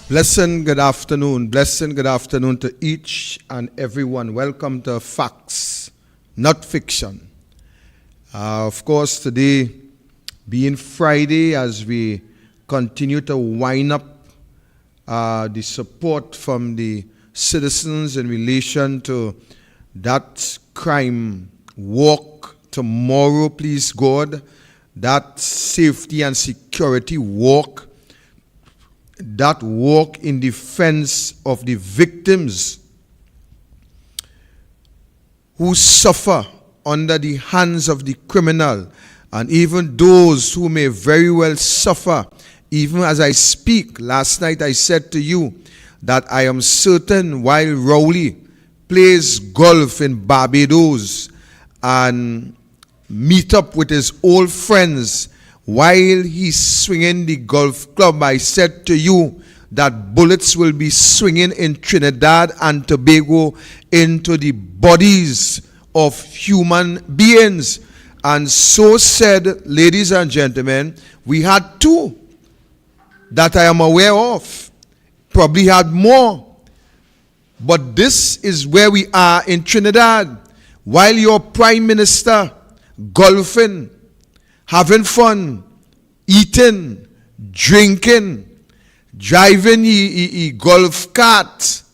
Blessed good afternoon. Blessed good afternoon to each and everyone. Welcome to Facts, Not Fiction. Of course, today being Friday, as we continue to wind up the support from the citizens in relation to that crime walk tomorrow, please God, that safety and security walk, that walk in defense of the victims who suffer under the hands of the criminal, and even those who may very well suffer. Even as I speak, last night I said to you that I am certain while Rowley plays golf in Barbados and meet up with his old friends, while he's swinging the golf club, I said to you that bullets will be swinging in Trinidad and Tobago into the bodies of human beings. And so said, ladies and gentlemen, we had two that I am aware of. Probably had more. But this is where we are in Trinidad. While your prime minister golfing, having fun, eating, drinking, driving a golf cart,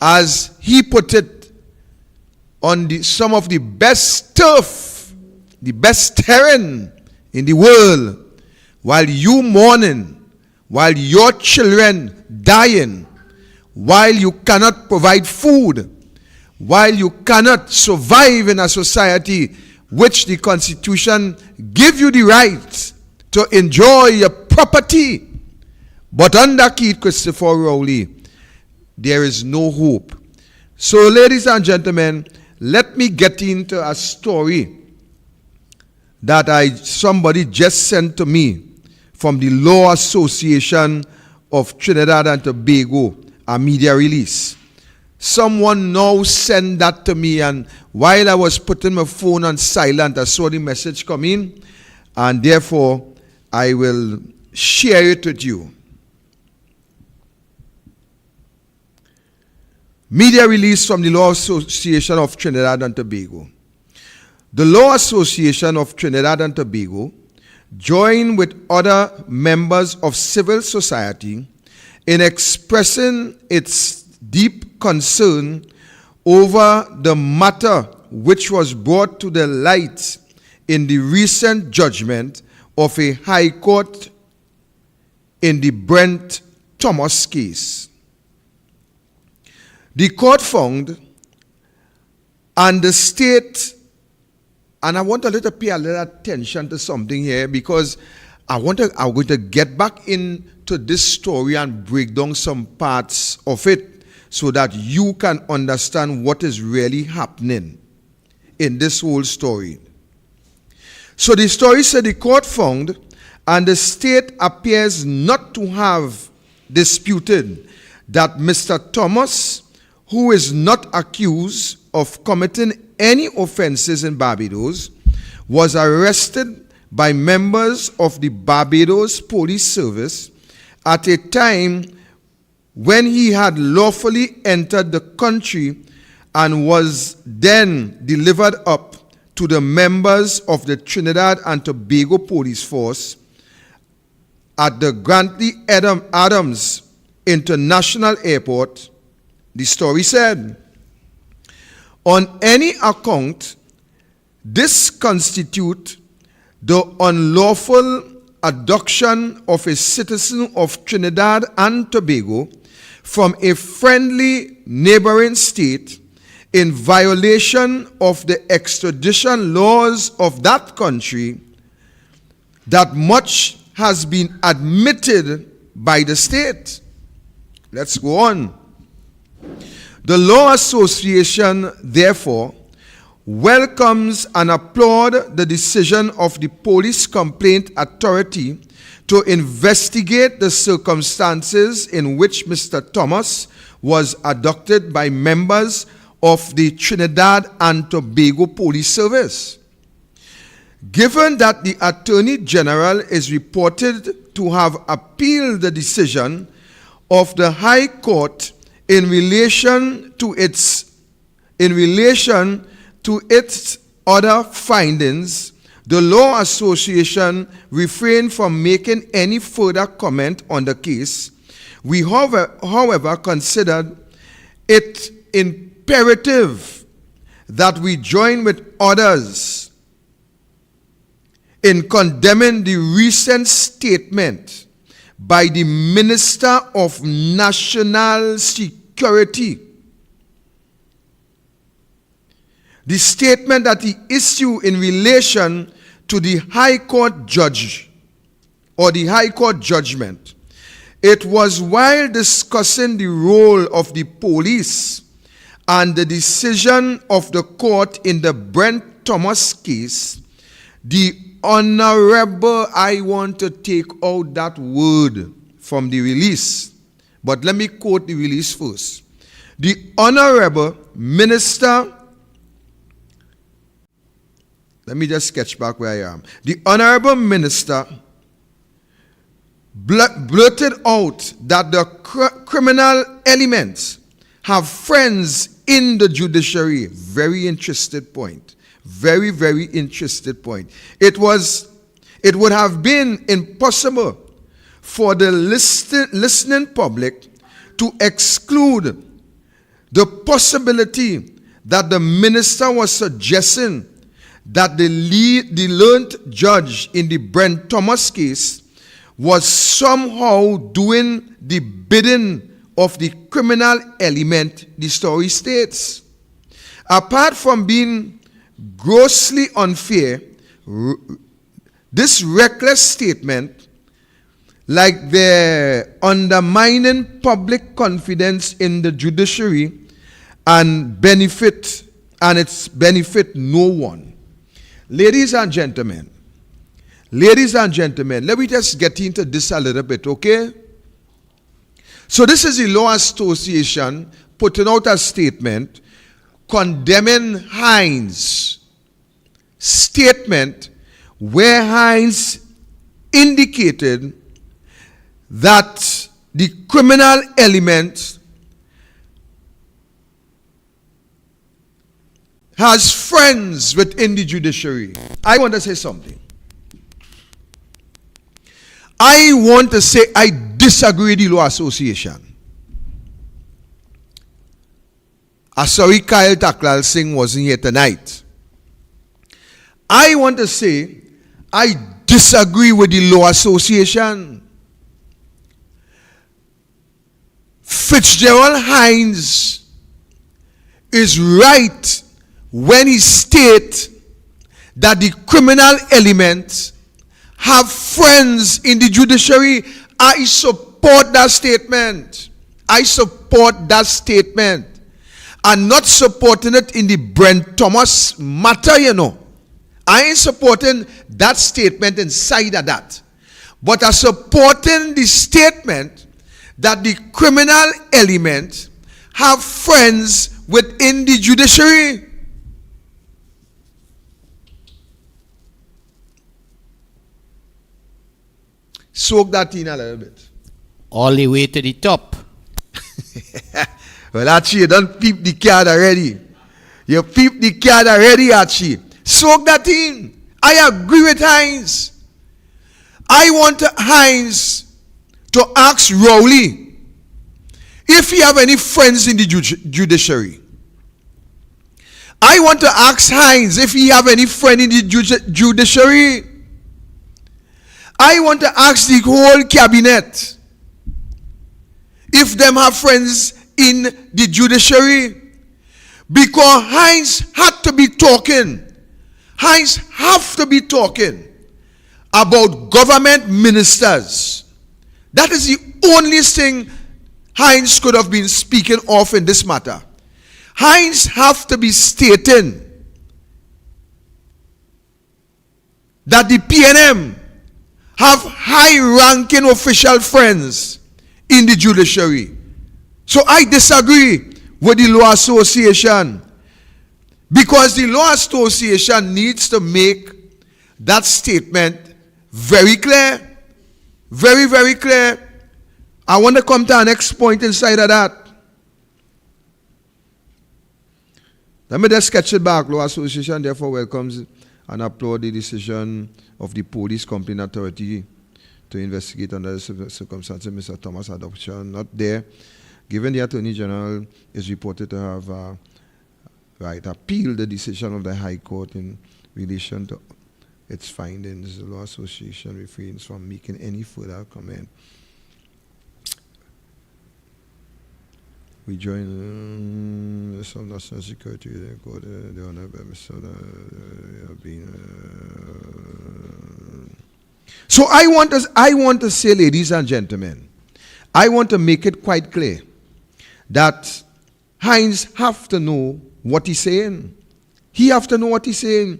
as he put it, on some of the best turf, the best terrain in the world, while you mourning, while your children dying, while you cannot provide food, while you cannot survive in a society which the Constitution gives you the right to enjoy your property. But under Keith Christopher Rowley, there is no hope. So, ladies and gentlemen, let me get into a story that somebody just sent to me from the Law Association of Trinidad and Tobago, a media release. Someone now sent that to me, and while I was putting my phone on silent, I saw the message come in, and therefore I will share it with you. Media release from the Law Association of Trinidad and Tobago. The Law Association of Trinidad and Tobago, joined with other members of civil society in expressing its deep concern over the matter which was brought to the light in the recent judgment of a high court in the Brent Thomas case. The court found, and the state, and I want a little pay a little attention to something here, because I'm going to get back into this story and break down some parts of it, so that you can understand what is really happening in this whole story. So the story said the court found, and the state appears not to have disputed, that Mr. Thomas, who is not accused of committing any offenses in Barbados, was arrested by members of the Barbados Police Service at a time when he had lawfully entered the country, and was then delivered up to the members of the Trinidad and Tobago Police Force at the Grantley Adams International Airport. The story said, on any account, this constitutes the unlawful abduction of a citizen of Trinidad and Tobago from a friendly neighboring state in violation of the extradition laws of that country. That much has been admitted by the state. Let's go on. The Law Association, therefore, welcomes and applauds the decision of the Police Complaint Authority to investigate the circumstances in which Mr. Thomas was abducted by members of the Trinidad and Tobago Police Service. Given that the Attorney General is reported to have appealed the decision of the High Court in relation to its other findings, the Law Association refrained from making any further comment on the case. We, however, considered it imperative that we join with others in condemning the recent statement by the Minister of National Security. The statement that he issued in relation to the High Court judge or the High Court judgment. It was while discussing the role of the police and the decision of the court in the Brent Thomas case, the Honorable, I want to take out that word from the release, but let me quote the release first. The Honorable Minister, let me just sketch back where I am. The Honorable Minister blurted out that the criminal elements have friends in the judiciary. Very interested point. Very, very interested point. It would have been impossible for the listening public to exclude the possibility that the minister was suggesting that the learned judge in the Brent Thomas case was somehow doing the bidding of the criminal element, the story states. Apart from being grossly unfair, this reckless statement, like the undermining public confidence in the judiciary and its benefit no one. Ladies and gentlemen, let me just get into this a little bit, okay? So this is the Law Association putting out a statement condemning Hines' statement where Hines indicated that the criminal element has friends within the judiciary. I want to say something. I want to say I disagree with the Law Association. Sorry, Kiel Tacklalsingh wasn't here tonight. I want to say I disagree with the Law Association. Fitzgerald Hines is right when he states that the criminal elements have friends in the judiciary. I support that statement. I support that statement. I'm not supporting it in the Brent Thomas matter, you know. I ain't supporting that statement inside of that. But I'm supporting the statement that the criminal element have friends within the judiciary. Soak that in a little bit. All the way to the top. Well, Archie, you don't peep the card already. You peep the card already, Archie. Soak that in. I agree with Hines. I want Hines to ask Rowley if he have any friends in the judiciary. I want to ask Hines if he have any friend in the judiciary. I want to ask the whole cabinet if them have friends in the judiciary, because Hines had to be talking. Hines have to be talking about government ministers. That is the only thing Hines could have been speaking of in this matter. Hines have to be stating that the PNM have high-ranking official friends in the judiciary. So I disagree with the Law Association, because the Law Association needs to make that statement very clear, very, very clear. I want to come to our next point inside of that. Let me just sketch it back. Law Association therefore welcomes and applaud the decision of the Police Complaint Authority to investigate under the circumstances Mr. Thomas' adoption not there, given the Attorney General is reported to have appealed the decision of the High Court in relation to its findings. The Law Association refrains from making any further comment. We join some national security. The Honorable Mr. So I want to say, ladies and gentlemen, I want to make it quite clear that Hines have to know what he's saying. He have to know what he's saying.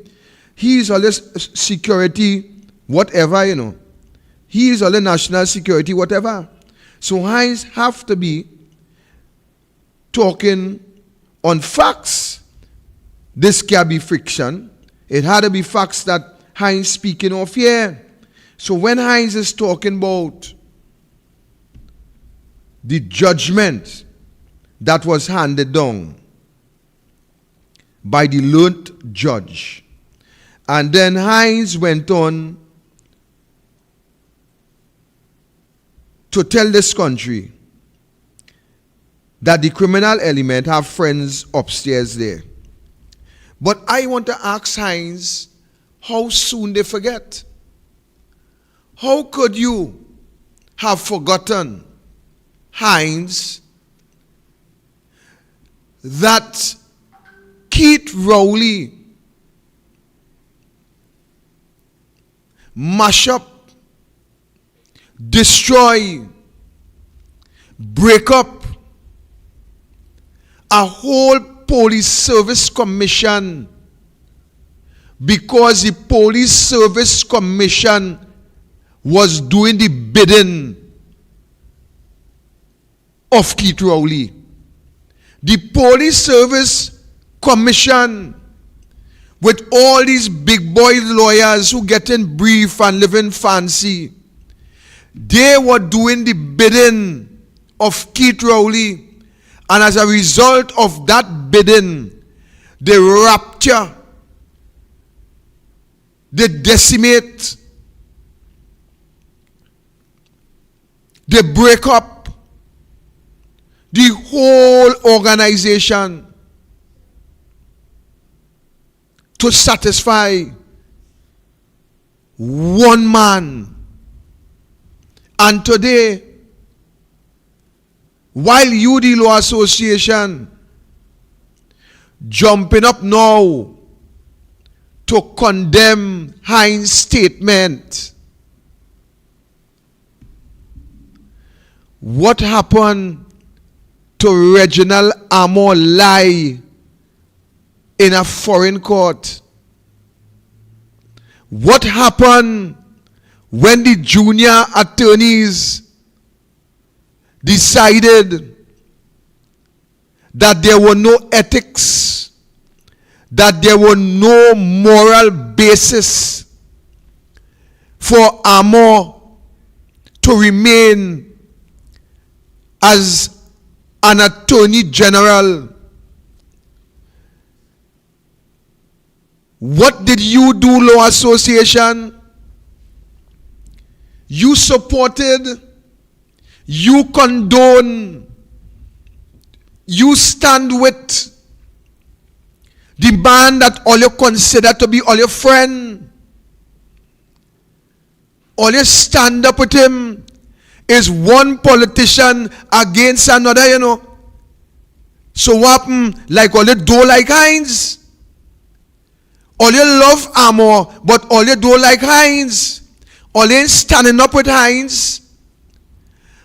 He is always security, whatever, He is always national security, whatever. So Hines have to be talking on facts. This can't be friction. It had to be facts that Hines speaking of here. So when Hines is talking about the judgment that was handed down by the learned judge, and then Hines went on to tell this country that the criminal element have friends upstairs there. But I want to ask Hines, how soon they forget? How could you have forgotten, Hines, that Keith Rowley mash up, destroy, break up a whole police service commission because the police service commission was doing the bidding of Keith Rowley. The police service commission, with all these big boy lawyers who getting brief and living fancy, they were doing the bidding of Keith Rowley. And as a result of that bidding, they rapture, they decimate, they break up the whole organization to satisfy one man. And today, while you, the Law Association, jumping up now to condemn Hines' statement, what happened to Reginald Amor lie in a foreign court? What happened when the junior attorneys decided that there were no ethics, that there were no moral basis for Amor to remain as an attorney general? What did you do, Law Association? You supported, you condone, you stand with the man that all you consider to be all your friend. All you stand up with him is one politician against another, So what happen? Like all you do like Hines. All you love Amor, but all you do like Hines. All you ain't standing up with Hines.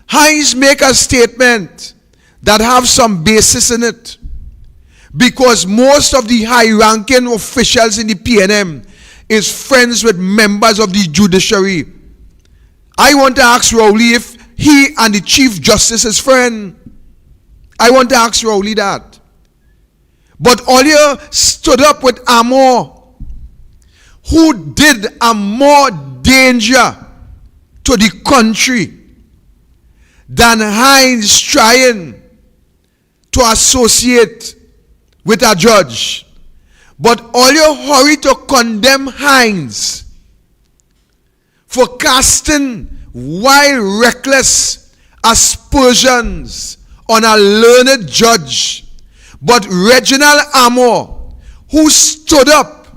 Hines make a statement that have some basis in it, because most of the high-ranking officials in the PNM is friends with members of the judiciary. I want to ask Rowley if he and the Chief Justice is friend. I want to ask Rowley that. But all you stood up with Amor, who did a more danger to the country than Hines trying to associate with a judge. But all you hurry to condemn Hines for casting wild, reckless aspersions on a learned judge. But Reginald Amor, who stood up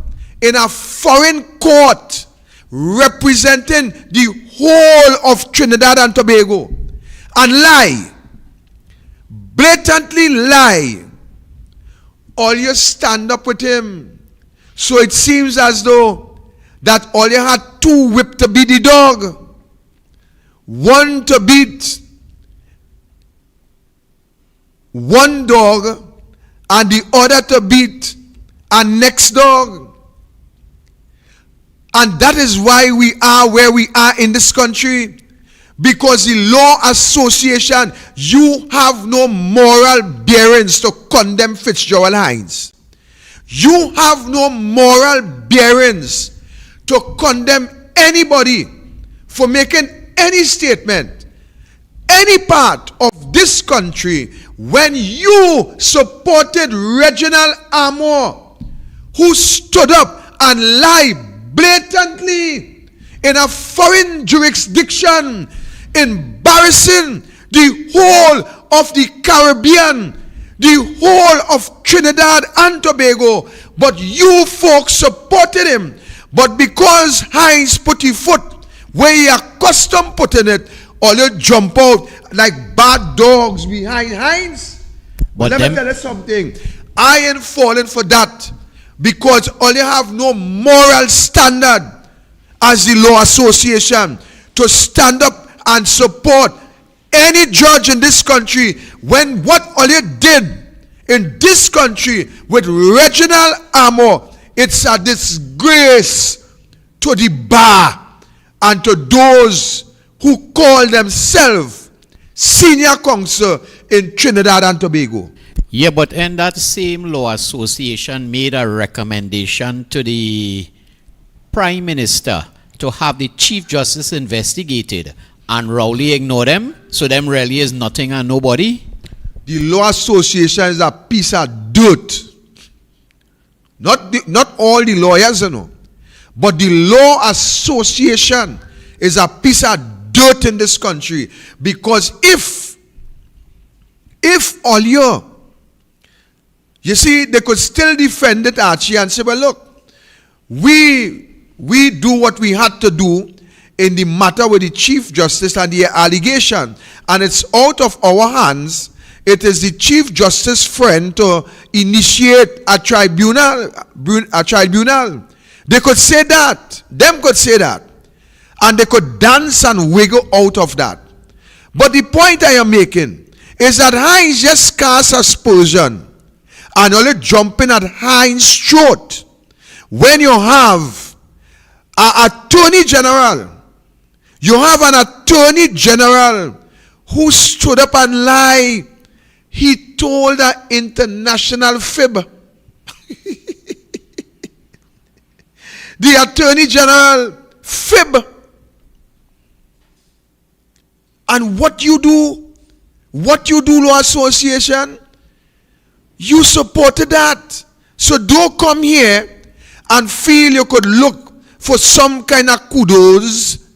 in a foreign court representing the whole of Trinidad and Tobago and lie, blatantly lie, all you stand up with him. So it seems as though that all you had two whips to beat the dog. One to beat one dog and the other to beat a next dog. And that is why we are where we are in this country. Because the law association, you have no moral bearings to condemn Fitzgerald Hines. You have no moral bearings to condemn anybody for making any statement, any part of this country, when you supported Reginald Amor, who stood up and lied blatantly in a foreign jurisdiction, embarrassing the whole of the Caribbean, the whole of Trinidad and Tobago. But you folks supported him. But because Hines put his foot where he accustomed putting it, all you jump out like bad dogs behind Hines. But let me tell you something. I ain't falling for that, because all you have no moral standard as the law association to stand up and support any judge in this country when what all you did in this country with Reginald Amor, it's a disgrace to the bar and to those who call themselves senior counsel in Trinidad and Tobago. Yeah, but in that same law association made a recommendation to the Prime Minister to have the Chief Justice investigated, and Rowley ignored them, so them really is nothing and nobody. The law association is a piece of dirt. Not all the lawyers, you know, but the law association is a piece of dirt in this country. Because if all you see, they could still defend it, Archie, and say, well, look, we do what we had to do in the matter with the Chief Justice and the allegation, and it's out of our hands. It is the Chief Justice's friend to initiate a tribunal. They could say that. Them could say that. And they could dance and wiggle out of that. But the point I am making is that Hines just cast aspersion and only jumping at Hines' throat when you have an attorney general. You have an attorney general who stood up and lied. He told an international fib. The attorney general fib. And what you do, law association, you supported that. So don't come here and feel you could look for some kind of kudos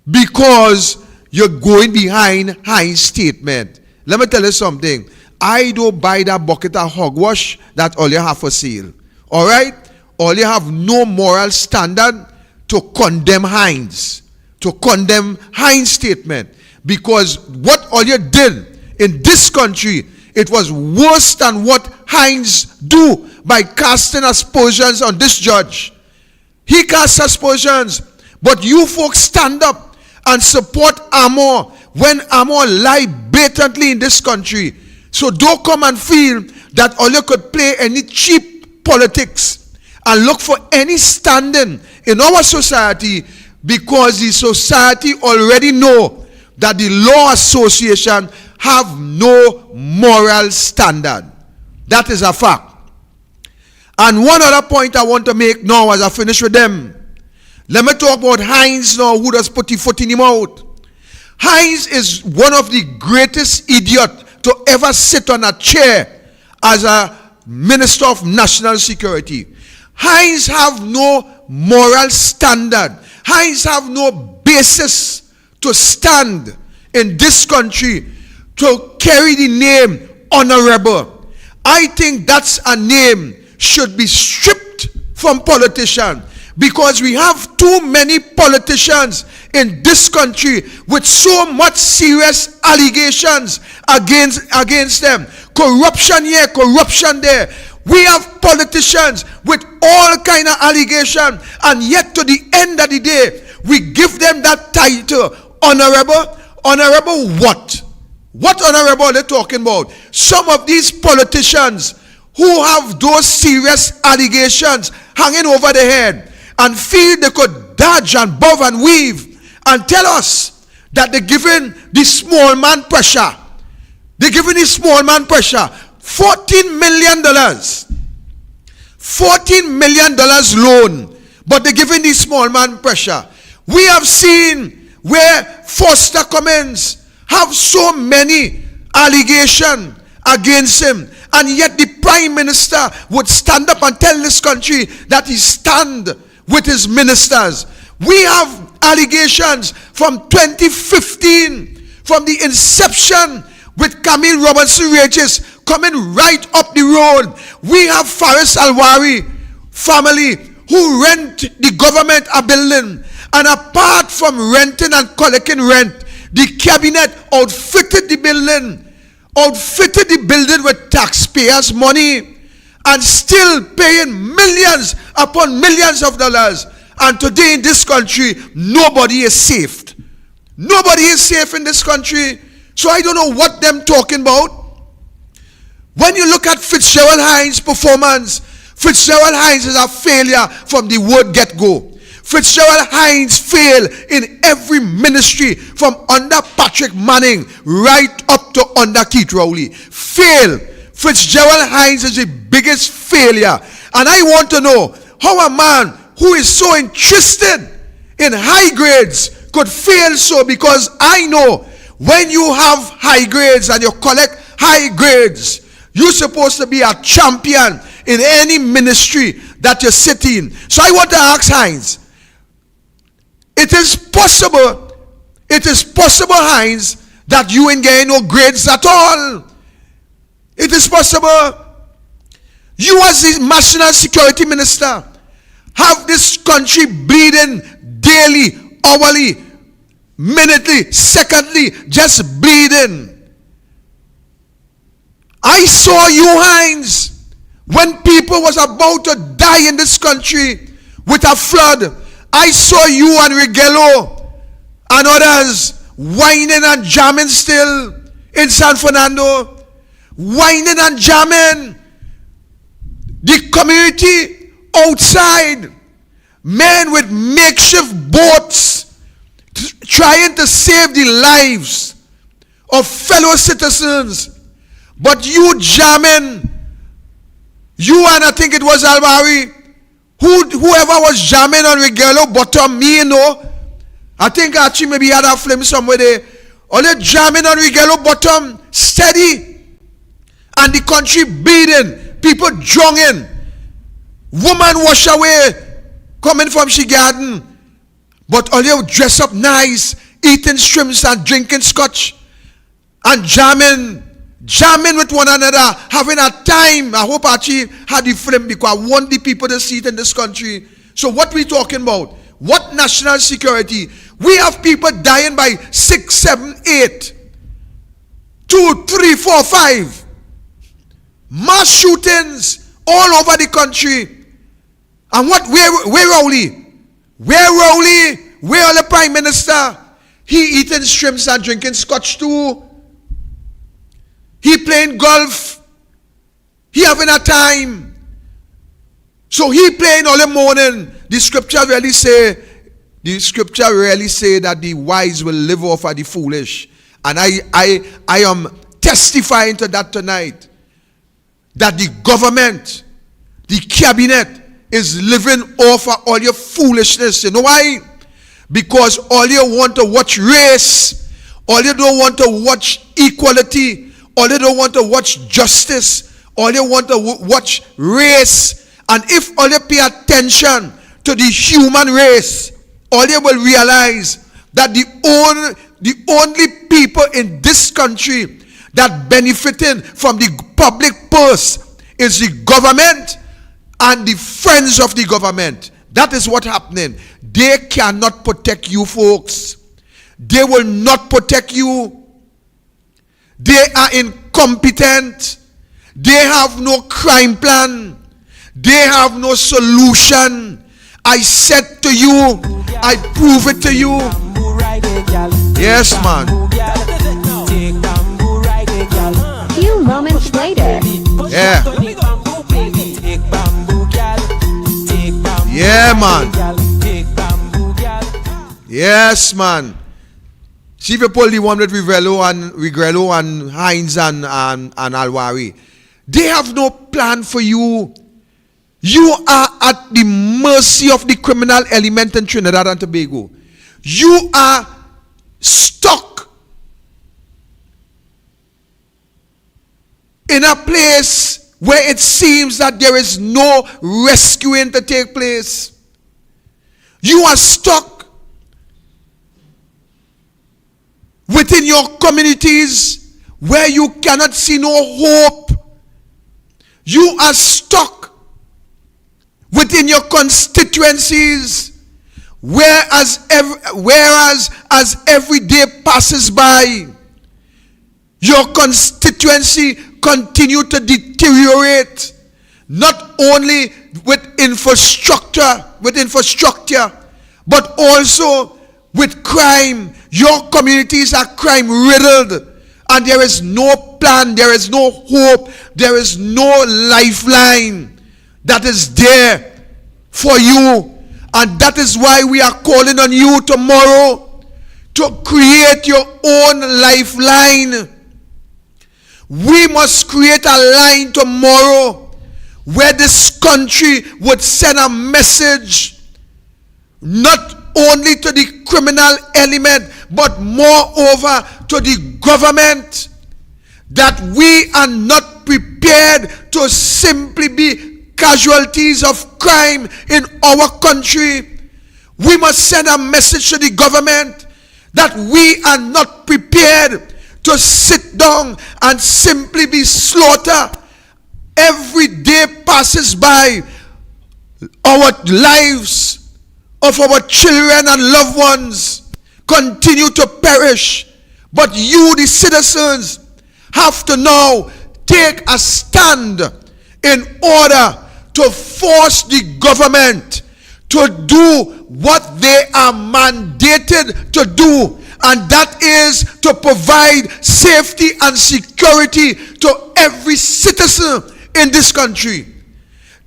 because you're going behind Hines' statement. Let me tell you something. I don't buy that bucket of hogwash that all you have for sale. All right? All you have no moral standard to condemn Hines. To condemn Hines' statement. Because what all you did in this country, it was worse than what Hines do by casting aspersions on this judge. He casts aspersions, but you folks stand up and support Amor when Amor lie blatantly in this country. So don't come and feel that all you could play any cheap politics and look for any standing in our society, because the society already know that the law association have no moral standard. That is a fact. And one other point I want to make now as I finish with them. Let me talk about Hines now, who does put his foot in his mouth. Hines is one of the greatest idiots to ever sit on a chair as a Minister of National Security. Hines have no moral standard. Hines have no basis to stand in this country to carry the name honorable. I think that's a name should be stripped from politicians, because we have too many politicians in this country with so much serious allegations against them. Corruption here, corruption there. We have politicians with all kind of allegations, and yet to the end of the day, we give them that title, honorable. Honorable what? What honorable are they talking about? Some of these politicians who have those serious allegations hanging over their head and feel they could dodge and bob and weave and tell us that they're giving the small man pressure. They're giving the small man pressure. $14 million. $14 million loan. But they're giving the small man pressure. We have seen where Foster Cummins have so many allegations against him, and yet the Prime Minister would stand up and tell this country that he stand with his ministers. We have allegations from 2015, from the inception with Camille Robinson Regis coming right up the road. We have Faris Alwari family who rent the government a building, and apart from renting and collecting rent, the cabinet outfitted the building with taxpayers' money, and still paying millions upon millions of dollars. And today in this country, nobody is saved. Nobody is safe in this country. So I don't know what them talking about. When you look at Fitzgerald Hines' performance, Fitzgerald Hines is a failure from the word get-go. Fitzgerald Hines failed in every ministry from under Patrick Manning right up to under Keith Rowley. Failed. Fitzgerald Hines is the biggest failure. And I want to know how a man who is so interested in high grades could fail so, because I know when you have high grades and you collect high grades, you're supposed to be a champion in any ministry that you sit in. So I want to ask Hines, it is possible, Hines, that you ain't getting no grades at all. It is possible. You as the National Security Minister have this country bleeding daily, hourly, minutely, secondly, just bleeding. I saw you, Hines, when people was about to die in this country with a flood. I saw you and Rigello and others whining and jamming still in San Fernando. Whining and jamming. The community outside, men with makeshift boats trying to save the lives of fellow citizens. But you jamming, you and I think it was Alvary, whoever was jamming on Rigello bottom, me, you know. I think Archie maybe had a flame somewhere there. Only jamming on Rigello bottom, steady. And the country bleeding, people drowning, woman wash away, coming from she garden. But all you dress up nice, eating shrimps and drinking scotch, and jamming with one another, having a time. I hope Archie had the flame, because I want the people to see it in this country. So what we talking about? What national security? We have people dying by 6, 7, 8, 2, 3, 4, 5. Mass shootings all over the country. And what? Where Rowley? Where Rowley? Where the Prime Minister? He eating shrimps and drinking scotch too. He playing golf. He having a time. So he playing all the morning. The scripture really say that the wise will live off of the foolish. And I am testifying to that tonight. That the government, the cabinet is living off of all your foolishness. You know why? Because all you want to watch race, All you don't want to watch equality. All you don't want to watch justice. All you want to watch race. And if all you pay attention to the human race, all you will realize that the only people in this country that benefiting from the public purse is the government and the friends of the government. That is what happening. They cannot protect you, folks. They will not protect you. They are incompetent. They have no crime plan. They have no solution. I said to you, I prove it to you. Yes, man. Few moments later. Yeah. Yeah, man. Yes, man. See if you pull the one with Rigrello and Hines and Alwari. They have no plan for you. You are at the mercy of the criminal element in Trinidad and Tobago. You are stuck in a place where it seems that there is no rescuing to take place. You are stuck within your communities where you cannot see no hope. You are stuck within your constituencies, whereas as every day passes by, your constituency continue to deteriorate, not only with infrastructure, but also with crime. Your communities are crime riddled, and there is no plan, there is no hope, there is no lifeline that is there for you. And that is why we are calling on you tomorrow to create your own lifeline. We must create a line tomorrow where this country would send a message not only to the criminal element, but moreover to the government, that we are not prepared to simply be casualties of crime in our country. We must send a message to the government that we are not prepared to sit down and simply be slaughtered. Every day passes by, our lives of our children and loved ones continue to perish. But you, the citizens, have to now take a stand in order to force the government to do what they are mandated to do, and that is to provide safety and security to every citizen in this country.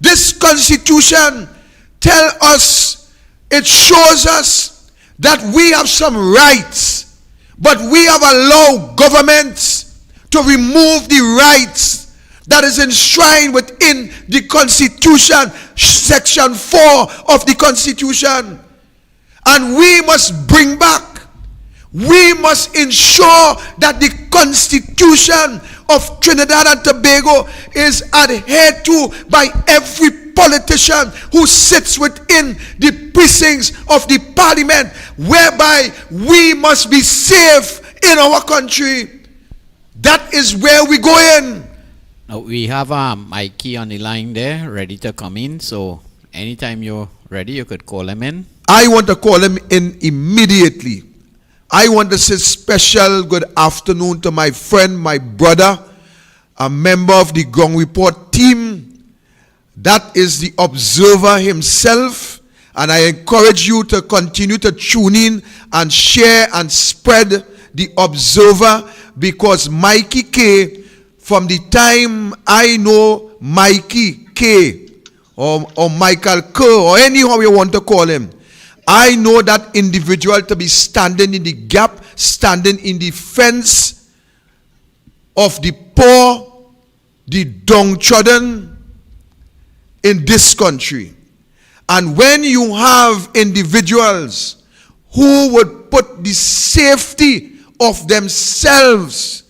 This constitution tells us, it shows us that we have some rights, but we have allowed governments to remove the rights that is enshrined within the Constitution, Section 4 of the Constitution. And we must bring back, we must ensure that the Constitution of Trinidad and Tobago is adhered to by every politician who sits within the precincts of the parliament, whereby we must be safe in our country. That is where we go in. Now we have Mikee on the line there, ready to come in. So anytime you're ready, you could call him in. I want to call him in immediately. I want to say special good afternoon to my friend, my brother, a member of the Ground Report team. That is the Observer himself. And I encourage you to continue to tune in and share and spread the Observer, because Mikee K, from the time I know Mikee K, or Michael Kerr, or anyhow you want to call him, I know that individual to be standing in the gap, standing in defense of the poor, the downtrodden in this country. And when you have individuals who would put the safety of themselves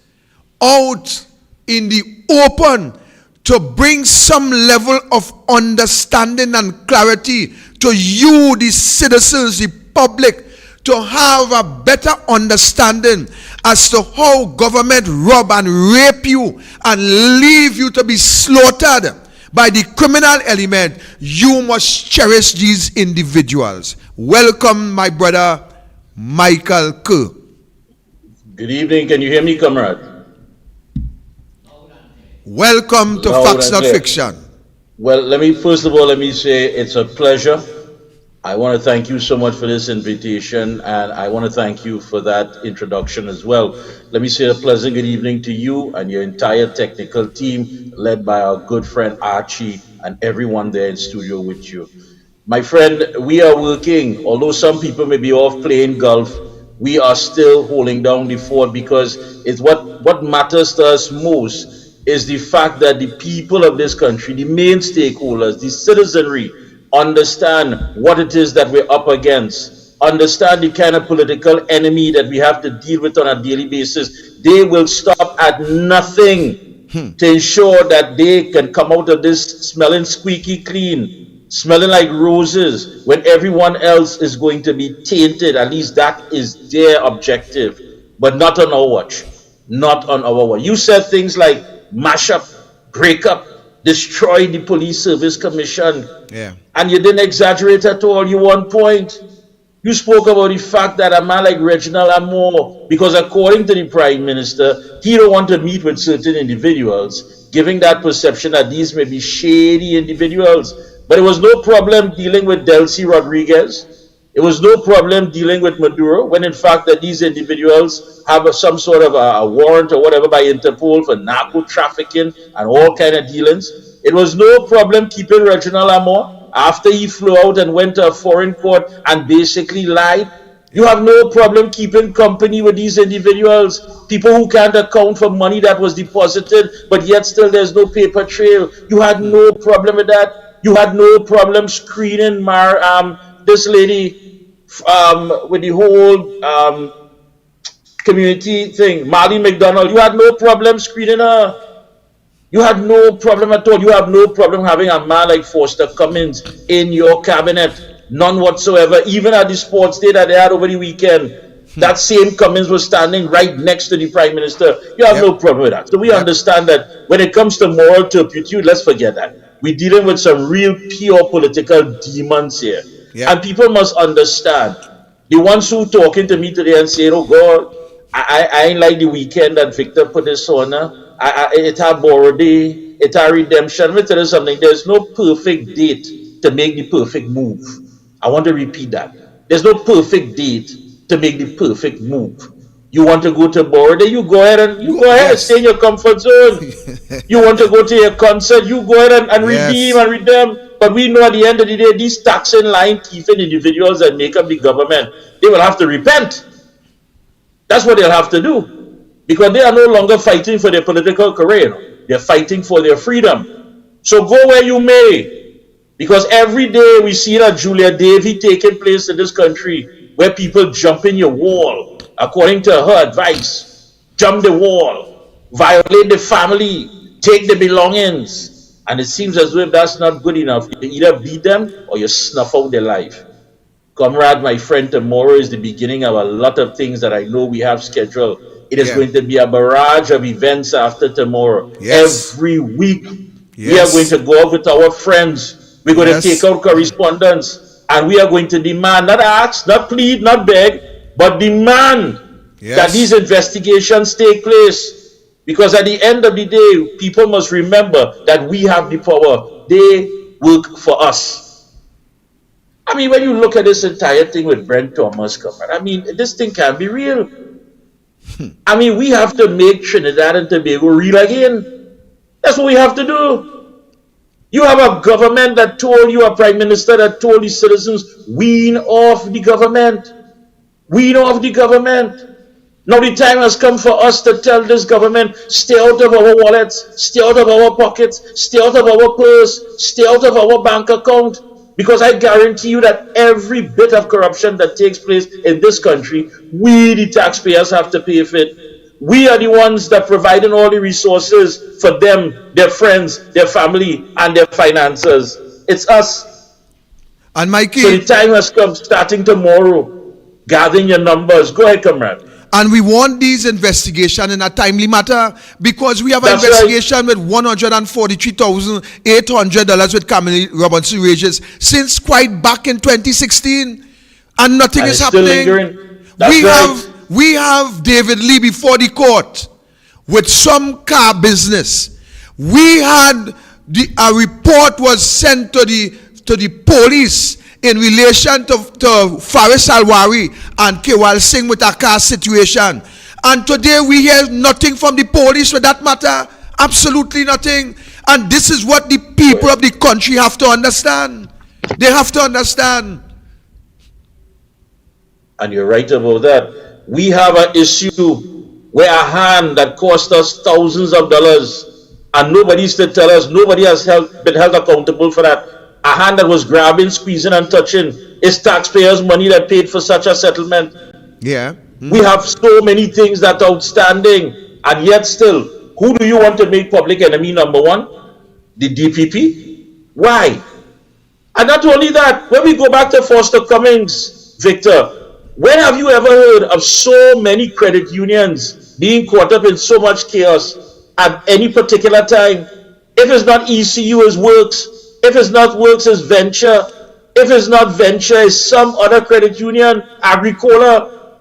out in the open to bring some level of understanding and clarity to you, the citizens, the public, to have a better understanding as to how government rob and rape you and leave you to be slaughtered by the criminal element. You must cherish these individuals. Welcome, my brother, Michael Kerr. Good evening. Can you hear me, comrade? Welcome to Loud Facts and Not clear. Fiction. Well, first of all, let me say it's a pleasure. I want to thank you so much for this invitation, and I want to thank you for that introduction as well. Let me say a pleasant good evening to you and your entire technical team, led by our good friend Archie and everyone there in studio with you. My friend, we are working, although some people may be off playing golf, we are still holding down the fort, because it's what matters to us most is the fact that the people of this country, the main stakeholders, the citizenry, understand what it is that we're up against, understand the kind of political enemy that we have to deal with on a daily basis. They will stop at nothing to ensure that they can come out of this smelling squeaky clean, smelling like roses, when everyone else is going to be tainted. At least that is their objective, but not on our watch. Not on our watch. You said things like mash up, break up, destroy the Police Service Commission. Yeah. And you didn't exaggerate at all. You one point. You spoke about the fact that a man like Reginald Amore, because according to the Prime Minister, he don't want to meet with certain individuals, giving that perception that these may be shady individuals. But it was no problem dealing with Delcy Rodriguez. It was no problem dealing with Maduro, when in fact that these individuals have some sort of a warrant or whatever by Interpol for narco trafficking and all kind of dealings. It was no problem keeping Reginald Amore after he flew out and went to a foreign court and basically lied. You have no problem keeping company with these individuals, people who can't account for money that was deposited, but yet still there's no paper trail. You had no problem with that. You had no problem screening this lady with the whole community thing, Marley McDonald. You had no problem screening her. You had no problem at all. You have no problem having a man like Foster Cummins in your cabinet. None whatsoever. Even at the sports day that they had over the weekend, that same Cummins was standing right next to the Prime Minister. You have no problem with that. So we understand that when it comes to moral turpitude, let's forget that. We're dealing with some real pure political demons here. And people must understand, the ones who talking to me today and saying, oh God, I ain't like the weekend that Victor put this on. It had borrowed day, it had redemption. Let me tell you something, there's no perfect date to make the perfect move. I want to repeat that. There's no perfect date to make the perfect move. You want to go to Border, you go ahead and stay in your comfort zone. You want to go to your concert, you go ahead and redeem and redeem. But we know at the end of the day, these taxing, line thieving individuals that make up the government, they will have to repent. That's what they'll have to do. Because they are no longer fighting for their political career. They're fighting for their freedom. So go where you may. Because every day we see that Julia Davy taking place in this country, where people jump in your wall, according to her advice, jump the wall, violate the family, take the belongings. And it seems as if that's not good enough. You either beat them or you snuff out their life. Comrade, my friend, tomorrow is the beginning of a lot of things that I know we have scheduled. It is going to be a barrage of events after tomorrow. Every week, we are going to go out with our friends. We're going to take out correspondence. And we are going to demand, not ask, not plead, not beg, but demand that these investigations take place. Because at the end of the day, people must remember that we have the power. They work for us. I mean, when you look at this entire thing with Brent Thomas, I mean, this thing can't be real. I mean, we have to make Trinidad and Tobago real again. That's what we have to do. You have a government that told you, a prime minister that told the citizens, wean off the government. Wean off the government. Now the time has come for us to tell this government, stay out of our wallets, stay out of our pockets, stay out of our purse, stay out of our bank account. Because I guarantee you that every bit of corruption that takes place in this country, we, the taxpayers, have to pay for it. We are the ones that providing all the resources for them, their friends, their family, and their finances. It's us. And Mikee, so the time has come, starting tomorrow, gathering your numbers. Go ahead, comrade. and we want these investigation in a timely matter because we have an That's investigation with $143,800 with Kamini Robinson wages since quite back in 2016, and nothing And is it's still happening. lingering. That's We have David Lee before the court with some car business. We had a report was sent to the police in relation to Faris Alwari and Kiel Singh with a car situation. And today we hear nothing from the police for that matter. Absolutely nothing. And this is what the people of the country have to understand. They have to understand. And you're right about that. We have an issue where a hand that cost us thousands of dollars and nobody's to tell us, nobody has been held accountable for that. A hand that was grabbing, squeezing, and touching is taxpayers' money that paid for such a settlement. Yeah. We have so many things that are outstanding, and yet still, who do you want to make public enemy number one? The DPP? Why? And not only that, when we go back to Foster Cummings, Victor, when have you ever heard of so many credit unions being caught up in so much chaos at any particular time? If it's not ECU, it's Works. If it's not Works, it's Venture. If it's not Venture, it's some other credit union, Agricola.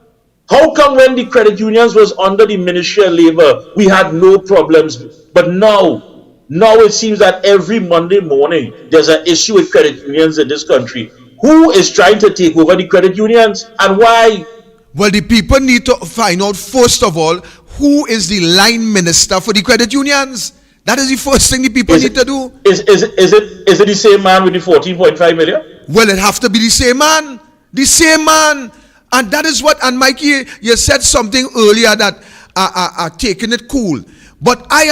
How come when the credit unions was under the Ministry of Labor, we had no problems? But now it seems that every Monday morning, there's an issue with credit unions in this country. Who is trying to take over the credit unions and why? Well, the people need to find out, first of all, who is the line minister for the credit unions. That is the first thing the people need to do. Is it the same man with the 14.5 million? Well, it have to be the same man. The same man. And that is what, and Mikey, you said something earlier that taking it cool. But I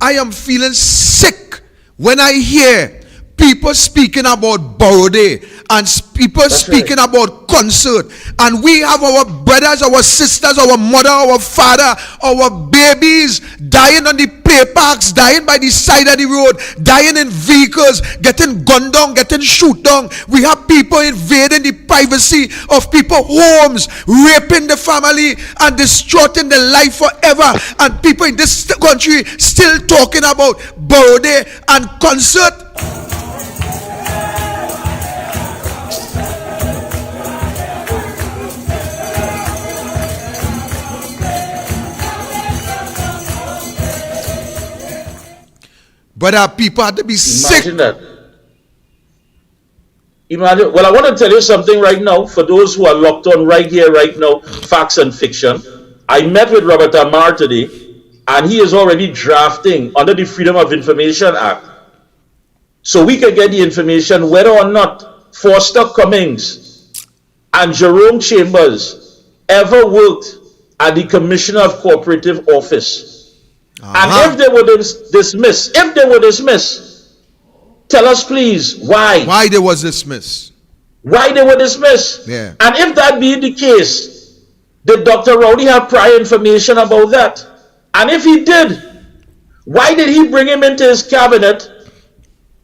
am feeling sick when I hear people speaking about Borode and people speaking about concert, and we have our brothers, our sisters, our mother, our father, our babies dying on the play parks, dying by the side of the road, dying in vehicles, getting gunned down, getting shoot down. We have people invading the privacy of people's homes, raping the family and destroying the life forever, and people in this country still talking about Borode and concert. But people had to be sick. Imagine that. Imagine. Well, I want to tell you something right now. For those who are locked on right here, right now, facts and fiction. I met with Robert Amar today, and he is already drafting under the Freedom of Information Act, so we can get the information whether or not Foster Cummings and Jerome Chambers ever worked at the Commissioner of Cooperative Office. And if they were dismissed, tell us please why. Why they was dismissed. Why they were dismissed. Yeah. And if that be the case, did Dr. Rowley have prior information about that? And if he did, why did he bring him into his cabinet?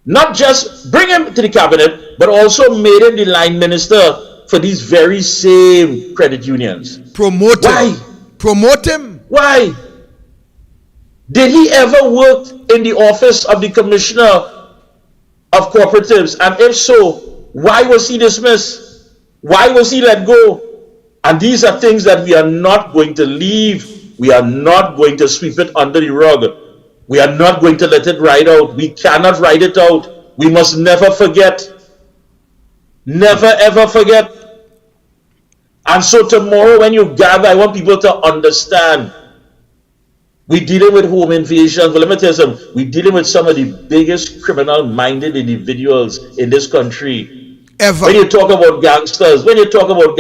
Not just bring him to the cabinet, but also made him the line minister for these very same credit unions. Promote him. Why? Promote him. Why? Did he ever work in the office of the Commissioner of Cooperatives? And if so, why was he dismissed? Why was he let go? And these are things that we are not going to leave. We are not going to sweep it under the rug. We are not going to let it ride out. We cannot ride it out. We must never forget. Never ever forget. And so tomorrow when you gather, I want people to understand. We're dealing with home invasions, but let me tell you something. We're dealing with some of the biggest criminal-minded individuals in this country. Ever. When you talk about gangsters, we're talking about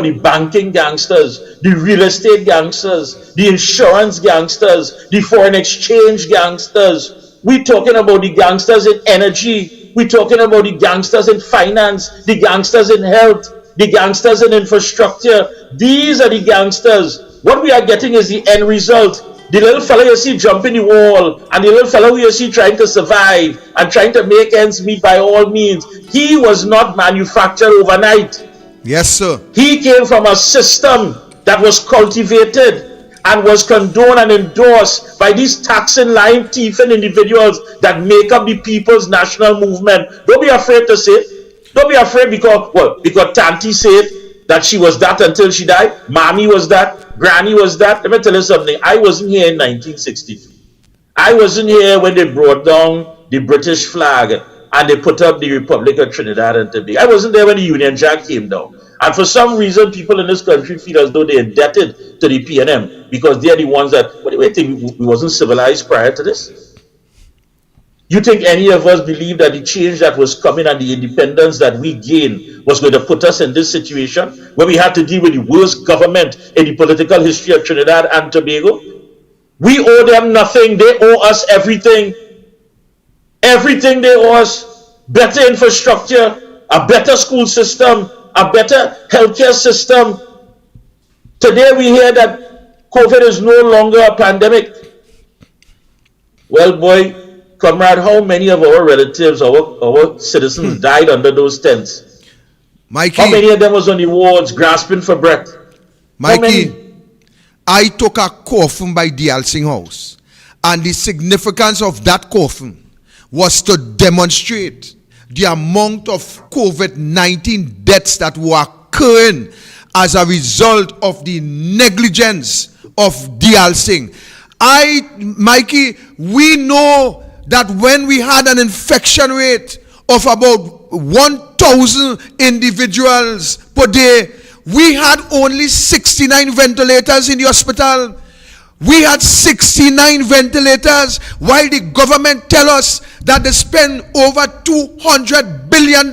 the banking gangsters, the real estate gangsters, the insurance gangsters, the foreign exchange gangsters. We're talking about the gangsters in energy. we're talking about the gangsters in finance, the gangsters in health, the gangsters in infrastructure. These are the gangsters. What we are getting is the end result. The little fellow you see jumping the wall, and the little fellow you see trying to survive and trying to make ends meet by all means, he was not manufactured overnight. Yes, sir. He came from a system that was cultivated and was condoned and endorsed by these taxing, lying, thieving individuals that make up the People's National Movement. Don't be afraid to say it. Don't be afraid because Tanti said that she was that until she died. Mommy was that. Granny was that. Let me tell you something. I wasn't here in 1962. I wasn't here when they brought down the British flag and they put up the Republic of Trinidad and Tobago. I wasn't there when the Union Jack came down. And for some reason, people in this country feel as though they're indebted to the PNM because they're the ones that, what do you think, we wasn't civilized prior to this? You think any of us believe that the change that was coming and the independence that we gained was going to put us in this situation where we had to deal with the worst government in the political history of Trinidad and Tobago? We owe them nothing. They owe us everything. Everything they owe us. Better infrastructure, a better school system, a better healthcare system. Today we hear that COVID is no longer a pandemic. Well, boy, comrade, how many of our relatives, our citizens died under those tents? Mikee, how many of them was on the wards grasping for breath? Mikee, I took a coffin by Tacklalsingh House, and the significance of that coffin was to demonstrate the amount of COVID-19 deaths that were occurring as a result of the negligence of Tacklalsingh. Mikee, we know that when we had an infection rate of about 1,000 individuals per day, we had only 69 ventilators in the hospital. We had 69 ventilators while the government tell us that they spend over $200 billion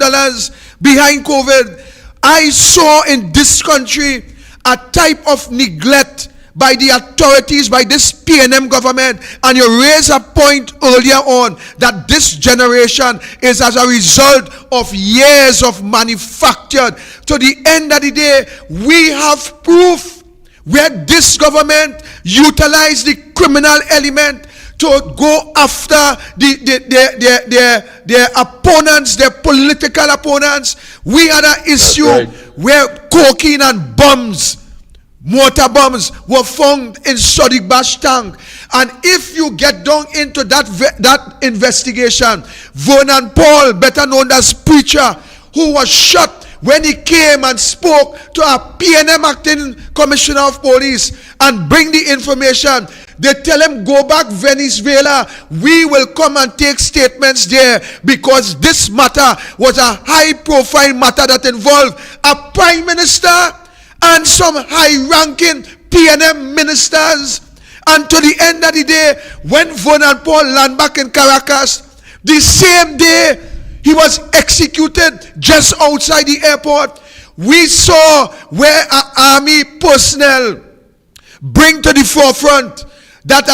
behind COVID. I saw in this country a type of neglect by the authorities, by this PNM government, and you raise a point earlier on that this generation is as a result of years of manufactured. To the end of the day, we have proof where this government utilized the criminal element to go after their opponents, their political opponents. We had an issue where cocaine and bombs, mortar bombs, were found in Sodiq Bash tank. And if you get down into that investigation, Vernon Paul, better known as Preacher, who was shot when he came and spoke to a PNM acting commissioner of police and bring the information, they tell him, go back Venezuela, we will come and take statements there, because this matter was a high profile matter that involved a prime minister and some high-ranking PNM ministers. And to the end of the day, when Vernon Paul landed back in Caracas, the same day he was executed just outside the airport. We saw where army personnel bring to the forefront that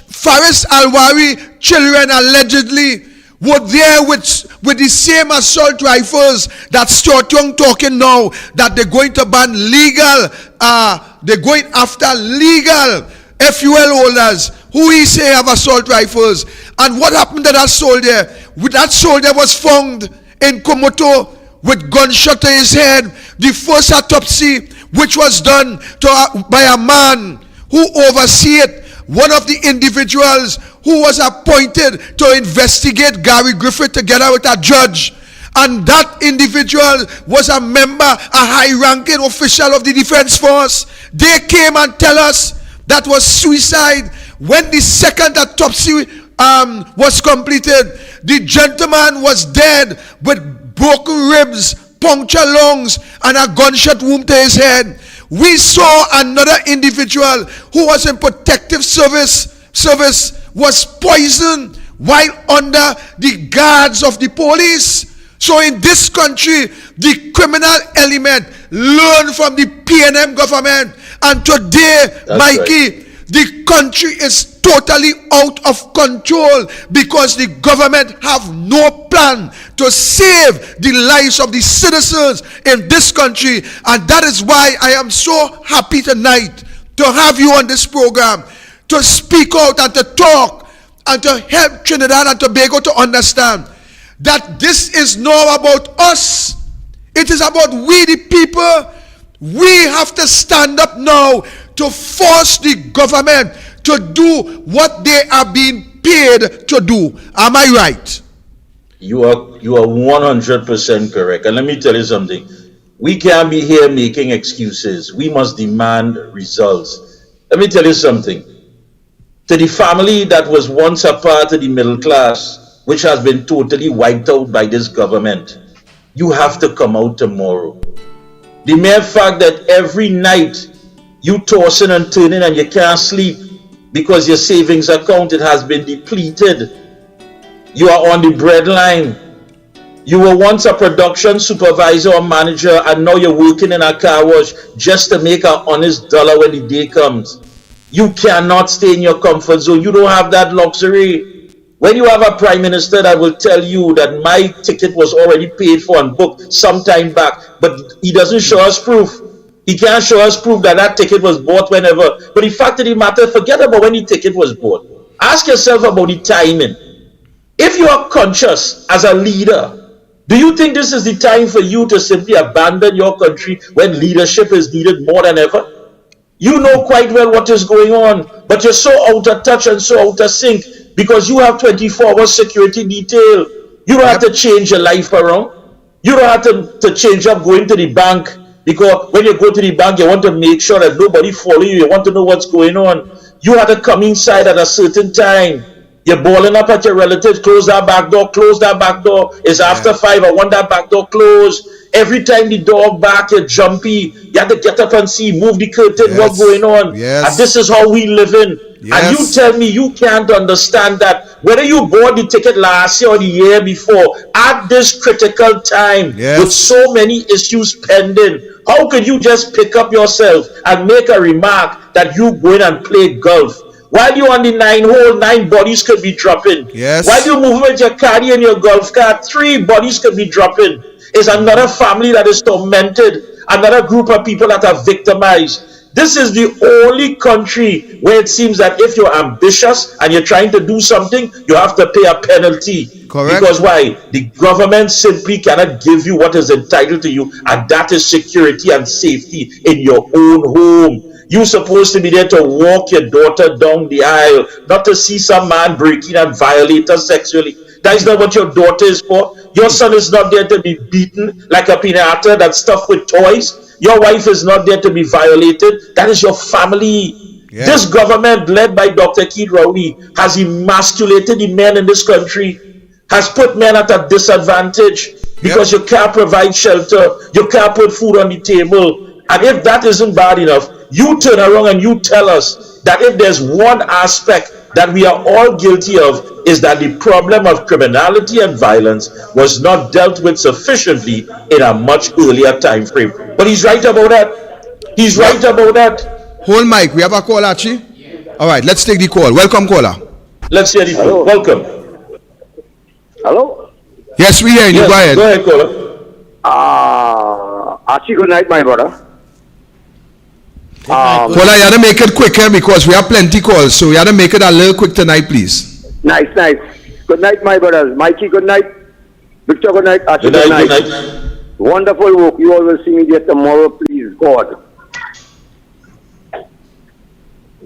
Faris Alwari children allegedly were there with the same assault rifles that Stuart Young talking now, that they're going to ban legal, they're going after legal FUL holders who he say have assault rifles. And what happened to that soldier? That soldier was found in Komoto with gunshot to his head. The first autopsy, which was done by a man who overseed one of the individuals who was appointed to investigate Gary Griffith together with a judge. And that individual was a member, a high-ranking official of the Defense Force. They came and tell us that was suicide. When the second autopsy was completed, the gentleman was dead with broken ribs, punctured lungs, and a gunshot wound to his head. We saw another individual who was in protective service was poisoned while under the guards of the police. So in this country, the criminal element learned from the PNM government. And today, Mikee, The country is totally out of control because the government have no plan to save the lives of the citizens in this country. And that is why I am so happy tonight to have you on this program, to speak out and to talk and to help Trinidad and Tobago to understand that this is not about us. It is about we the people. We have to stand up now to force the government to do what they are being paid to do. Am I right? You are 100% correct. And let me tell you something. We can't be here making excuses. We must demand results. Let me tell you something. To the family that was once a part of the middle class, which has been totally wiped out by this government, you have to come out tomorrow. The mere fact that every night you tossing and turning and you can't sleep because your savings account, it has been depleted. You are on the breadline. You were once a production supervisor or manager and now you're working in a car wash just to make an honest dollar when the day comes. You cannot stay in your comfort zone. You don't have that luxury. When you have a prime minister that will tell you that my ticket was already paid for and booked some time back, but he doesn't show us proof. He can't show us proof that that ticket was bought whenever. But the fact of the matter, forget about when the ticket was bought. Ask yourself about the timing. If you are conscious as a leader, do you think this is the time for you to simply abandon your country when leadership is needed more than ever? You know quite well what is going on, but you're so out of touch and so out of sync because you have 24-hour security detail. You don't have to change your life around. You don't have to change up going to the bank, because when you go to the bank, you want to make sure that nobody follow you. You want to know what's going on. You have to come inside at a certain time. You're balling up at your relatives. Close that back door. Close that back door. It's after 5. I want that back door closed. Every time the dog bark, you're jumpy. You have to get up and see, move the curtain, what's going on. And this is how we live in. And you tell me you can't understand that. Whether you bought the ticket last year or the year before, at this critical time, with so many issues pending, how could you just pick up yourself and make a remark that you going and play golf? While you're on the 9-hole, 9 bodies could be dropping. While you're moving with your caddy and your golf cart, 3 bodies could be dropping. It's another family that is tormented, another group of people that are victimized. This is the only country where it seems that if you're ambitious and you're trying to do something, you have to pay a penalty. Correct. Because why? The government simply cannot give you what is entitled to you, and that is security and safety in your own home. You're supposed to be there to walk your daughter down the aisle, not to see some man breaking and violate her sexually. That is not what your daughter is for. Your son is not there to be beaten like a pinata that's stuffed with toys. Your wife is not there to be violated. That is your family. This government led by Dr. Kiel Rowley has emasculated the men in this country, has put men at a disadvantage because you can't provide shelter, you can't put food on the table. And if that isn't bad enough, you turn around and you tell us that if there's one aspect that we are all guilty of, is that the problem of criminality and violence was not dealt with sufficiently in a much earlier time frame. But he's right about that. He's right about that. Hold mic. We have a call, Archie. All right, let's take the call. Welcome, caller. Let's hear the call. Welcome. Hello? Yes, we hear you. Go ahead. Go ahead, caller. Archie, good night, my brother. Caller, you have to make it quicker because we have plenty calls, so you have to make it a little quick tonight, please. Nice. Good night, my brothers. Mikey, good night. Victor, good night. Archie, good night. Wonderful work. You all will see me there tomorrow, please, God.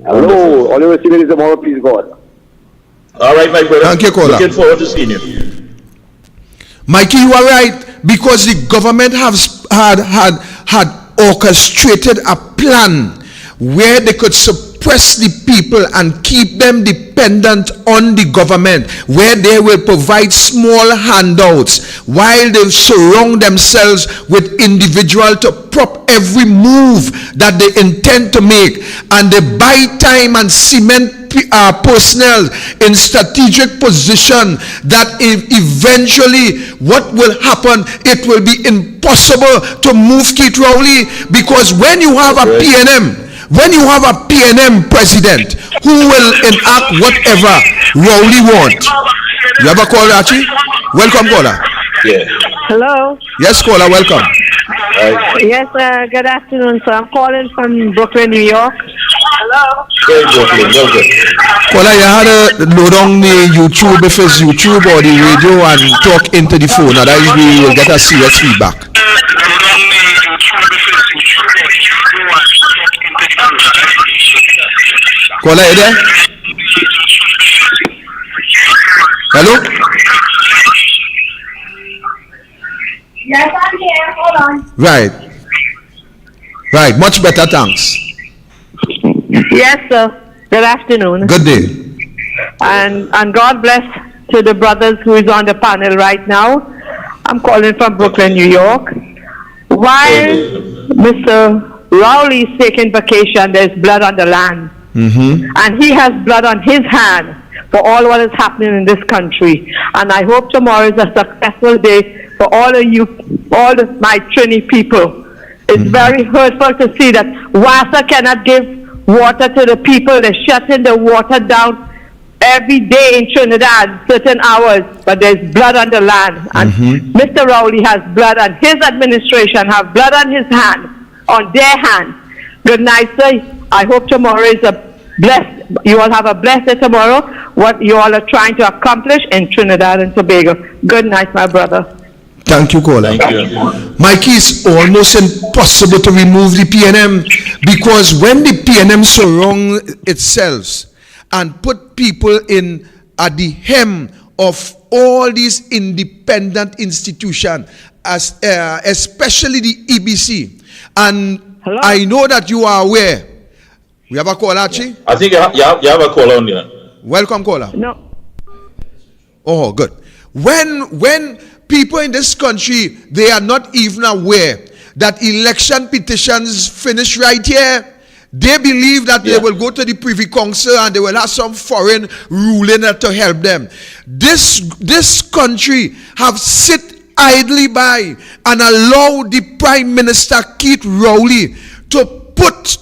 Hello. All you will see me tomorrow, please, God. All right, my brother. Thank you, caller. Looking forward to seeing you. Mikey, you are right, because the government had orchestrated a plan where they could suppress the people and keep them dependent on the government, where they will provide small handouts while they surround themselves with individuals to prop every move that they intend to make, and they buy time and cement personnel in strategic position that eventually what will happen, it will be impossible to move Kiel Rowley, because when you have a PNM when you have a PNM president who will enact whatever Rowley want. You have a caller, Archie? Welcome, caller. Yeah. Hello. Yes, caller, welcome. Yes, good afternoon, sir. I'm calling from Brooklyn, New York. Hello. Very Brooklyn, well good. Caller, you had to load on the YouTube, if it's YouTube or the radio, and talk into the phone. Otherwise, we will get a serious feedback. Caller, you there? Hello? Yes, I'm here. Hold on. Right. Right, much better, thanks. Yes, sir. Good afternoon. Good day. And God bless to the brothers who is on the panel right now. I'm calling from Brooklyn, New York. While Mr. Rowley is taking vacation, there's blood on the land. And he has blood on his hand for all what is happening in this country. And I hope tomorrow is a successful day for all of you, all of my Trini people. It's very hurtful to see that WASA cannot give water to the people. They're shutting the water down every day in Trinidad, certain hours, but there's blood on the land. And Mr. Rowley has blood, and his administration have blood on his hand, on their hand. Good night, sir. I hope tomorrow is a blessed, you all have a blessed day tomorrow, what you all are trying to accomplish in Trinidad and Tobago. Good night, my brother. Thank you, caller. Thank you. Mikey, it's almost impossible to remove the PNM because when the PNM surround itself and put people in at the hem of all these independent institutions, as especially the EBC, and Hello? I know that you are aware. We have a caller, Archie? I think you have a caller on there. Welcome, caller. No. Oh, good. When people in this country, they are not even aware that election petitions finish right here. They believe that they will go to the Privy Council and they will have some foreign ruling to help them. This country have sit idly by and allow the Prime Minister Keith Rowley to put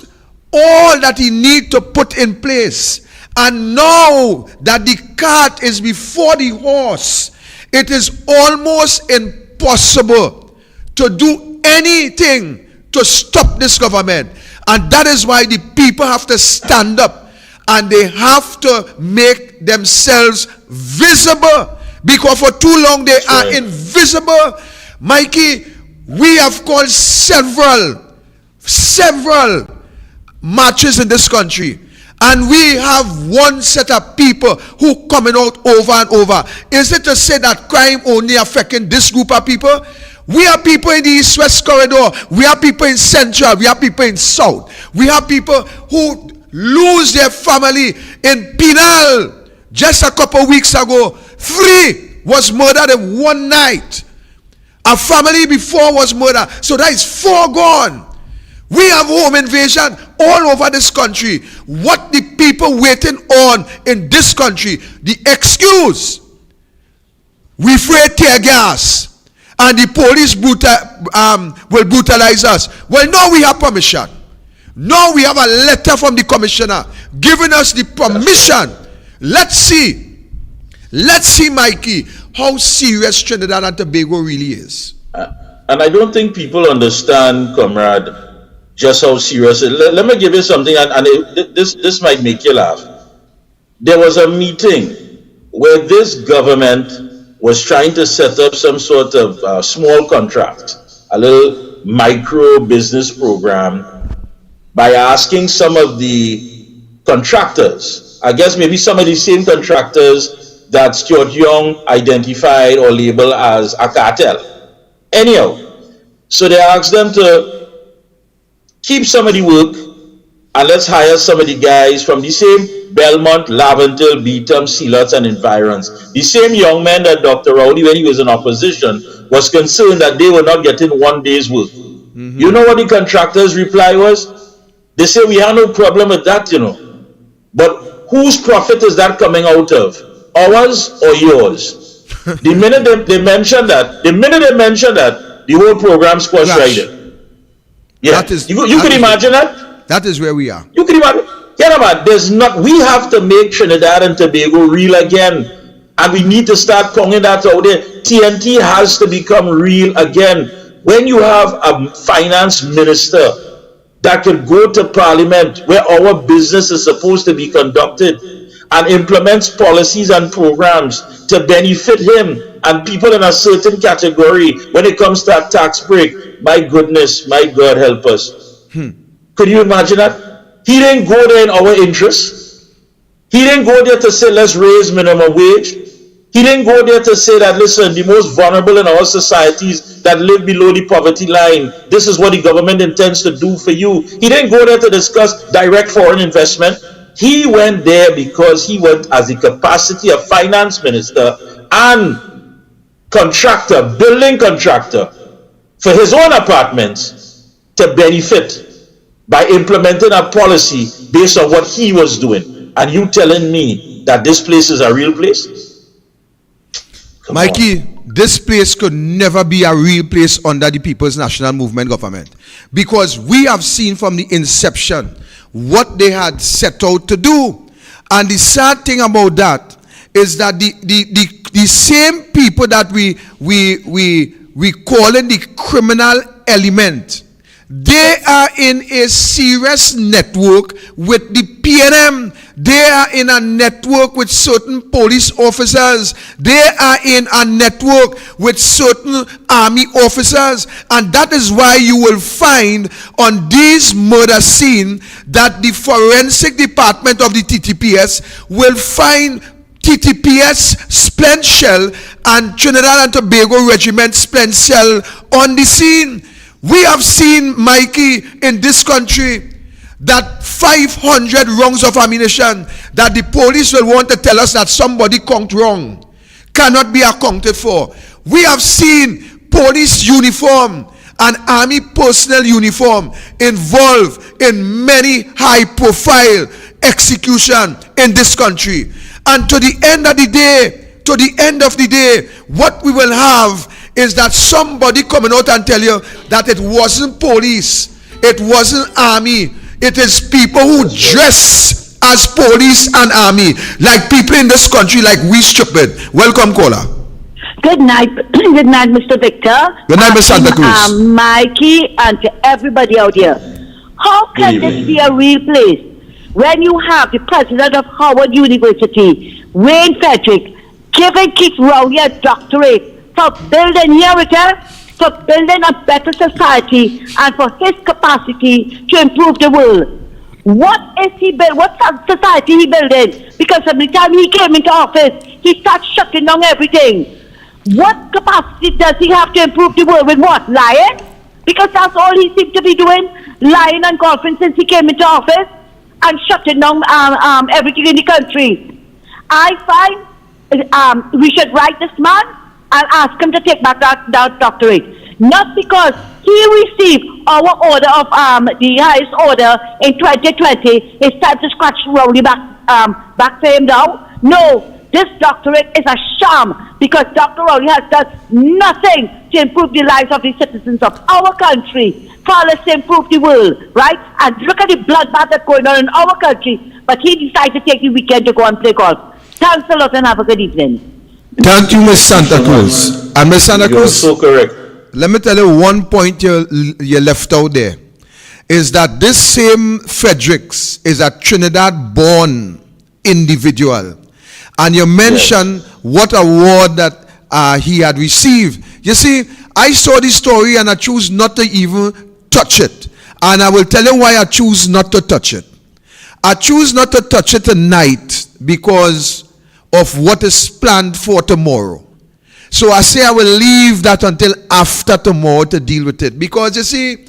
all that he need to put in place. And now that the cart is before the horse, it is almost impossible to do anything to stop this government. And that is why the people have to stand up and they have to make themselves visible, because for too long they are invisible. Mikey, we have called several marches in this country, and we have one set of people who coming out over and over. Is it to say that crime only affecting this group of people? We have people in the East-West corridor. We have people in Central. We have people in South. We have people who lose their family in Penal. Just a couple weeks ago, 3 was murdered in one night. A family before was murdered. So that is 4 gone. We have home invasion all over this country. What the people waiting on in this country? The excuse. We afraid tear gas. And the police will brutalize us. Well, now we have permission. Now we have a letter from the commissioner giving us the permission. Let's see, Mikey, how serious Trinidad and Tobago really is. And I don't think people understand, comrade, just how serious it is. Let me give you something, this might make you laugh. There was a meeting where this government was trying to set up some sort of small contract, a little micro business program, by asking some of the contractors, I guess maybe some of the same contractors that Stuart Young identified or labeled as a cartel. Anyhow, so they asked them to keep some of the work and let's hire some of the guys from the same Belmont, Laventille, Beetham, Sealots, and environs. The same young men that Dr. Rowley, when he was in opposition, was concerned that they were not getting 1 day's work. You know what the contractors' reply was? They say, we have no problem with that, you know. But whose profit is that coming out of? Ours or yours? The minute they mentioned that, the whole program squashed right in. Yeah, you could imagine that? That is where we are. You can imagine. Yeah, man, we have to make Trinidad and Tobago real again. And we need to start pointing that out there. TNT has to become real again. When you have a finance minister that can go to parliament where our business is supposed to be conducted and implements policies and programs to benefit him and people in a certain category when it comes to a tax break, my goodness, my God help us. Could you imagine that? He didn't go there in our interest. He didn't go there to say, let's raise minimum wage. He didn't go there to say that, listen, the most vulnerable in our societies that live below the poverty line, this is what the government intends to do for you. He didn't go there to discuss direct foreign investment. He went there because he went as the capacity of finance minister and contractor, building contractor for his own apartments to benefit by implementing a policy based on what he was doing. And you telling me that this place is a real place? Come Mikey, this place could never be a real place under the People's National Movement government, because we have seen from the inception what they had set out to do. And the sad thing about that is that the same people that we call in the criminal element, they are in a serious network with the PNM. They are in a network with certain police officers. They are in a network with certain army officers. And that is why you will find on these murder scene that the forensic department of the TTPS will find TTPS spent shell and Trinidad and Tobago Regiment spent shell on the scene. We have seen, Mikey, in this country that 500 rounds of ammunition that the police will want to tell us that somebody counted wrong cannot be accounted for. We have seen police uniform and army personnel uniform involved in many high-profile execution in this country. And to the end of the day, what we will have is that somebody coming out and tell you that it wasn't police, it wasn't army, it is people who dress as police and army, like people in this country, like we stupid. Welcome, caller. Good night, Mr. Victor. Good night, Ms. Santa Cruz. Mikey, and to everybody out here. How can this be a real place when you have the president of Howard University, Wayne Frederick, giving Keith Rowley a doctorate for building for building a better society and for his capacity to improve the world? What society he building? Because every time he came into office, he starts shutting down everything. What capacity does he have to improve the world with? What? Lying? Because that's all he seems to be doing, lying on conference since he came into office and shutting down everything in the country. I find we should write this man and ask him to take back that doctorate. Not because he received our order of the highest order in 2020. It's time to scratch Rowley back for him now. No, this doctorate is a sham because Dr. Rowley has done nothing to improve the lives of the citizens of our country. Far less to improve the world, right? And look at the bloodbath that's going on in our country. But he decided to take the weekend to go and play golf. Thanks a lot and have a good evening. Thank you, Ms. Santa Cruz. And Ms. Santa Cruz, so correct. Let me tell you one point you left out there, is that this same Fredericks is a Trinidad-born individual. And you mentioned what award that he had received. You see, I saw this story and I choose not to even touch it. And I will tell you why I choose not to touch it. I choose not to touch it tonight because of what is planned for tomorrow. So I say I will leave that until after tomorrow to deal with it. Because you see,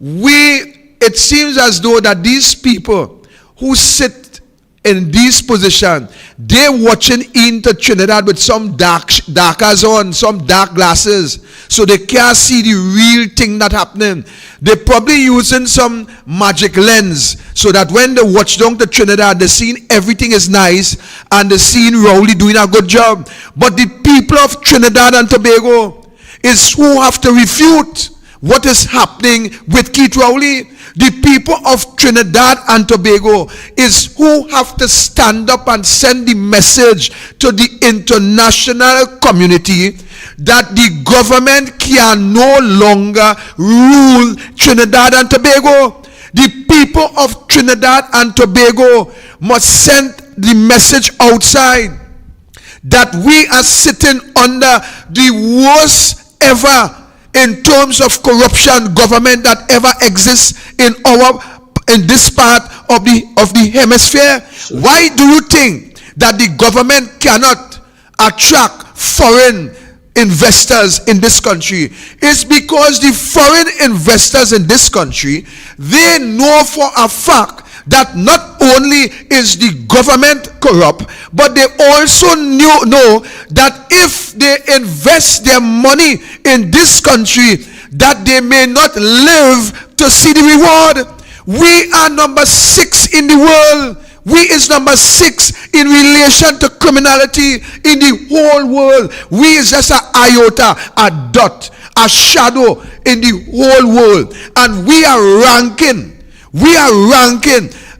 it seems as though that these people who sit in this position, they're watching into Trinidad with some darkers on, some dark glasses, so they can't see the real thing that's happening. They're probably using some magic lens, so that when they watch down to Trinidad, they're seeing everything is nice, and they're seeing Rowley doing a good job. But the people of Trinidad and Tobago is who have to refute what is happening with Keith Rowley. The people of Trinidad and Tobago is who have to stand up and send the message to the international community that the government can no longer rule Trinidad and Tobago. The people of Trinidad and Tobago must send the message outside that we are sitting under the worst ever in terms of corruption government that ever exists in this part of the hemisphere. Why do you think that the government cannot attract foreign investors in this country? It's because the foreign investors in this country, they know for a fact that not only is the government corrupt, but they also know that if they invest their money in this country, that they may not live to see the reward. We are number 6 in the world. We is number 6 in relation to criminality in the whole world. We is just an iota, a dot, a shadow in the whole world. And we are ranking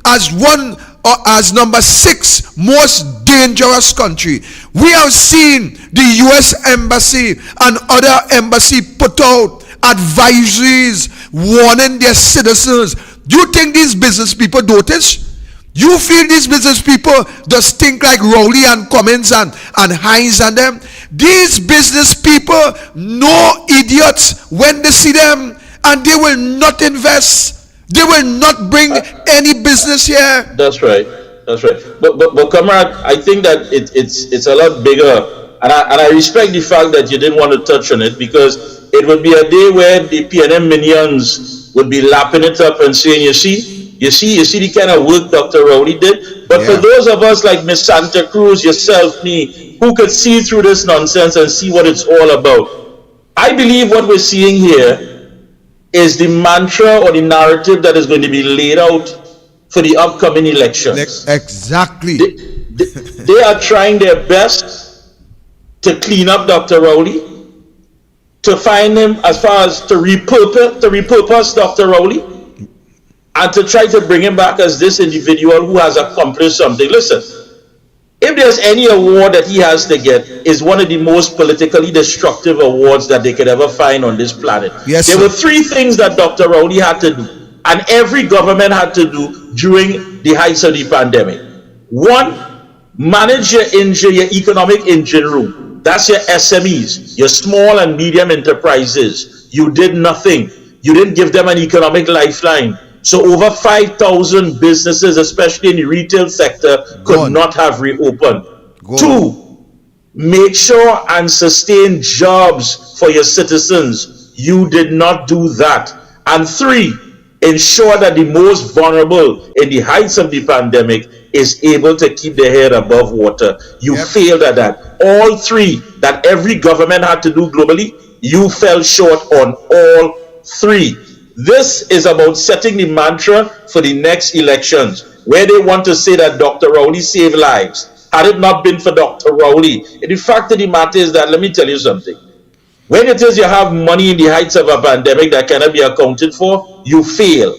as number 6 most dangerous country. We have seen the US embassy and other embassy put out advisories warning their citizens. Do you think these business people notice? You feel these business people just think like Rowley and Cummins and Hines and them? These business people know idiots when they see them, and they will not invest. They will not bring any business here. That's right. But comrade, I think that it's a lot bigger, and I respect the fact that you didn't want to touch on it, because it would be a day where the PNM minions would be lapping it up and saying, you see the kind of work Dr. Rowley did. But for those of us like Miss Santa Cruz, yourself, me, who could see through this nonsense and see what it's all about, I believe what we're seeing here is the mantra or the narrative that is going to be laid out for the upcoming elections. Exactly. They are trying their best to clean up Dr. Rowley, to find him as far as to repurpose Dr. Rowley, and to try to bring him back as this individual who has accomplished something. Listen, if there's any award that he has to get, is one of the most politically destructive awards that they could ever find on this planet. Yes, there sir. were 3 things that Dr. Rowley had to do, and every government had to do during the heights of the pandemic. 1, manage your economic engine room. That's your SMEs, your small and medium enterprises. You did nothing. You didn't give them an economic lifeline. So over 5,000 businesses, especially in the retail sector, could not have reopened. 2, make sure and sustain jobs for your citizens. You did not do that. And 3, ensure that the most vulnerable in the heights of the pandemic is able to keep their head above water. You failed at that. All 3 that every government had to do globally, you fell short on all 3. This is about setting the mantra for the next elections, where they want to say that Dr. Rowley saved lives. Had it not been for Dr. Rowley, the fact of the matter is that, let me tell you something. When it is you have money in the heights of a pandemic that cannot be accounted for, you fail.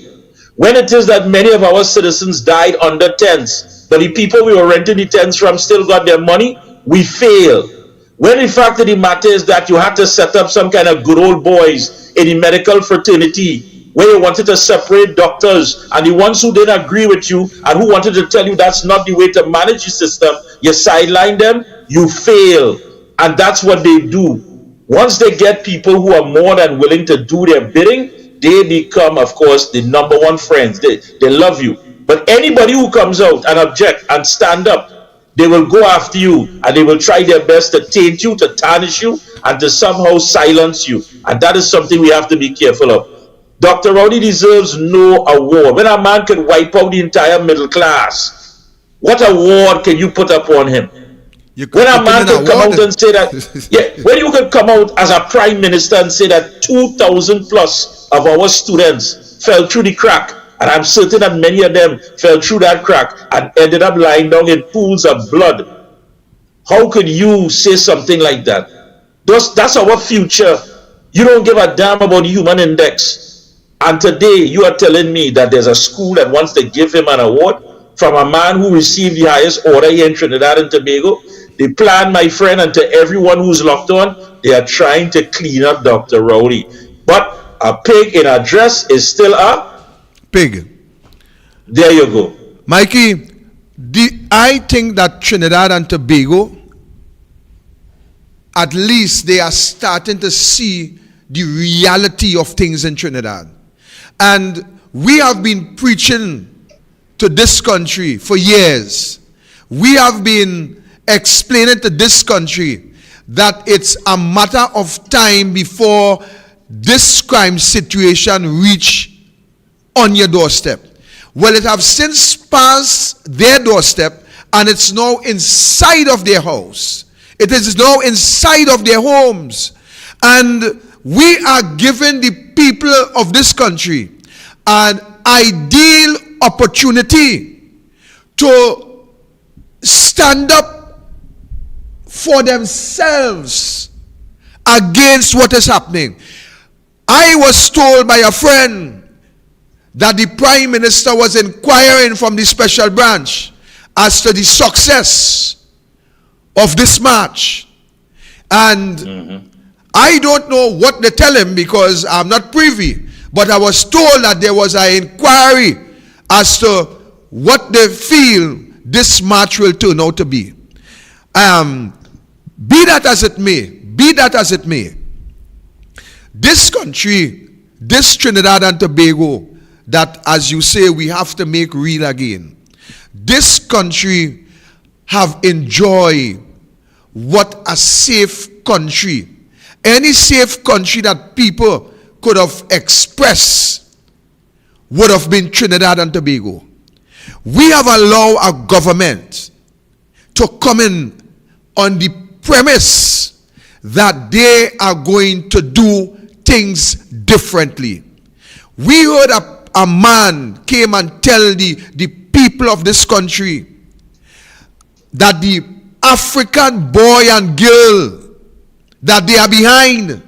When it is that many of our citizens died under tents, but the people we were renting the tents from still got their money, we fail. When the fact of the matter is that you had to set up some kind of good old boys in the medical fraternity, where you wanted to separate doctors, and the ones who didn't agree with you and who wanted to tell you that's not the way to manage the system, you sideline them, you fail. And that's what they do. Once they get people who are more than willing to do their bidding, they become, of course, the number 1 friends. They love you. But anybody who comes out and object and stand up, they will go after you, and they will try their best to taint you, to tarnish you, and to somehow silence you. And that is something we have to be careful of. Dr. Rowley deserves no award. When a man can wipe out the entire middle class, what award can you put upon him? When a man can come out and say that, when you can come out as a prime minister and say that 2,000 plus of our students fell through the crack, and I'm certain that many of them fell through that crack and ended up lying down in pools of blood. How could you say something like that? That's our future. You don't give a damn about the human index. And today you are telling me that there's a school that wants to give him an award from a man who received the highest order here in Trinidad and Tobago. They plan, my friend, and to everyone who's locked on, they are trying to clean up Dr. Rowley. But a pig in a dress is still a pig. There you go. Mikey, I think that Trinidad and Tobago, at least they are starting to see the reality of things in Trinidad. And we have been preaching to this country for years. We have been explaining to this country that it's a matter of time before this crime situation reach on your doorstep. Well, it have since passed their doorstep, and it's now inside of their house. It is now inside of their homes. And we are giving the people of this country an ideal opportunity to stand up for themselves against what is happening. I was told by a friend that the Prime Minister was inquiring from the special branch as to the success of this march. And I don't know what they tell him because I'm not privy, but I was told that there was an inquiry as to what they feel this march will turn out to be. Be that as it may, this country, this Trinidad and Tobago, that, as you say, we have to make real again. This country have enjoyed what a safe country, any safe country that people could have expressed would have been Trinidad and Tobago. We have allowed our government to come in on the premise that they are going to do things differently. We heard a man came and tell the people of this country that the African boy and girl that they are behind,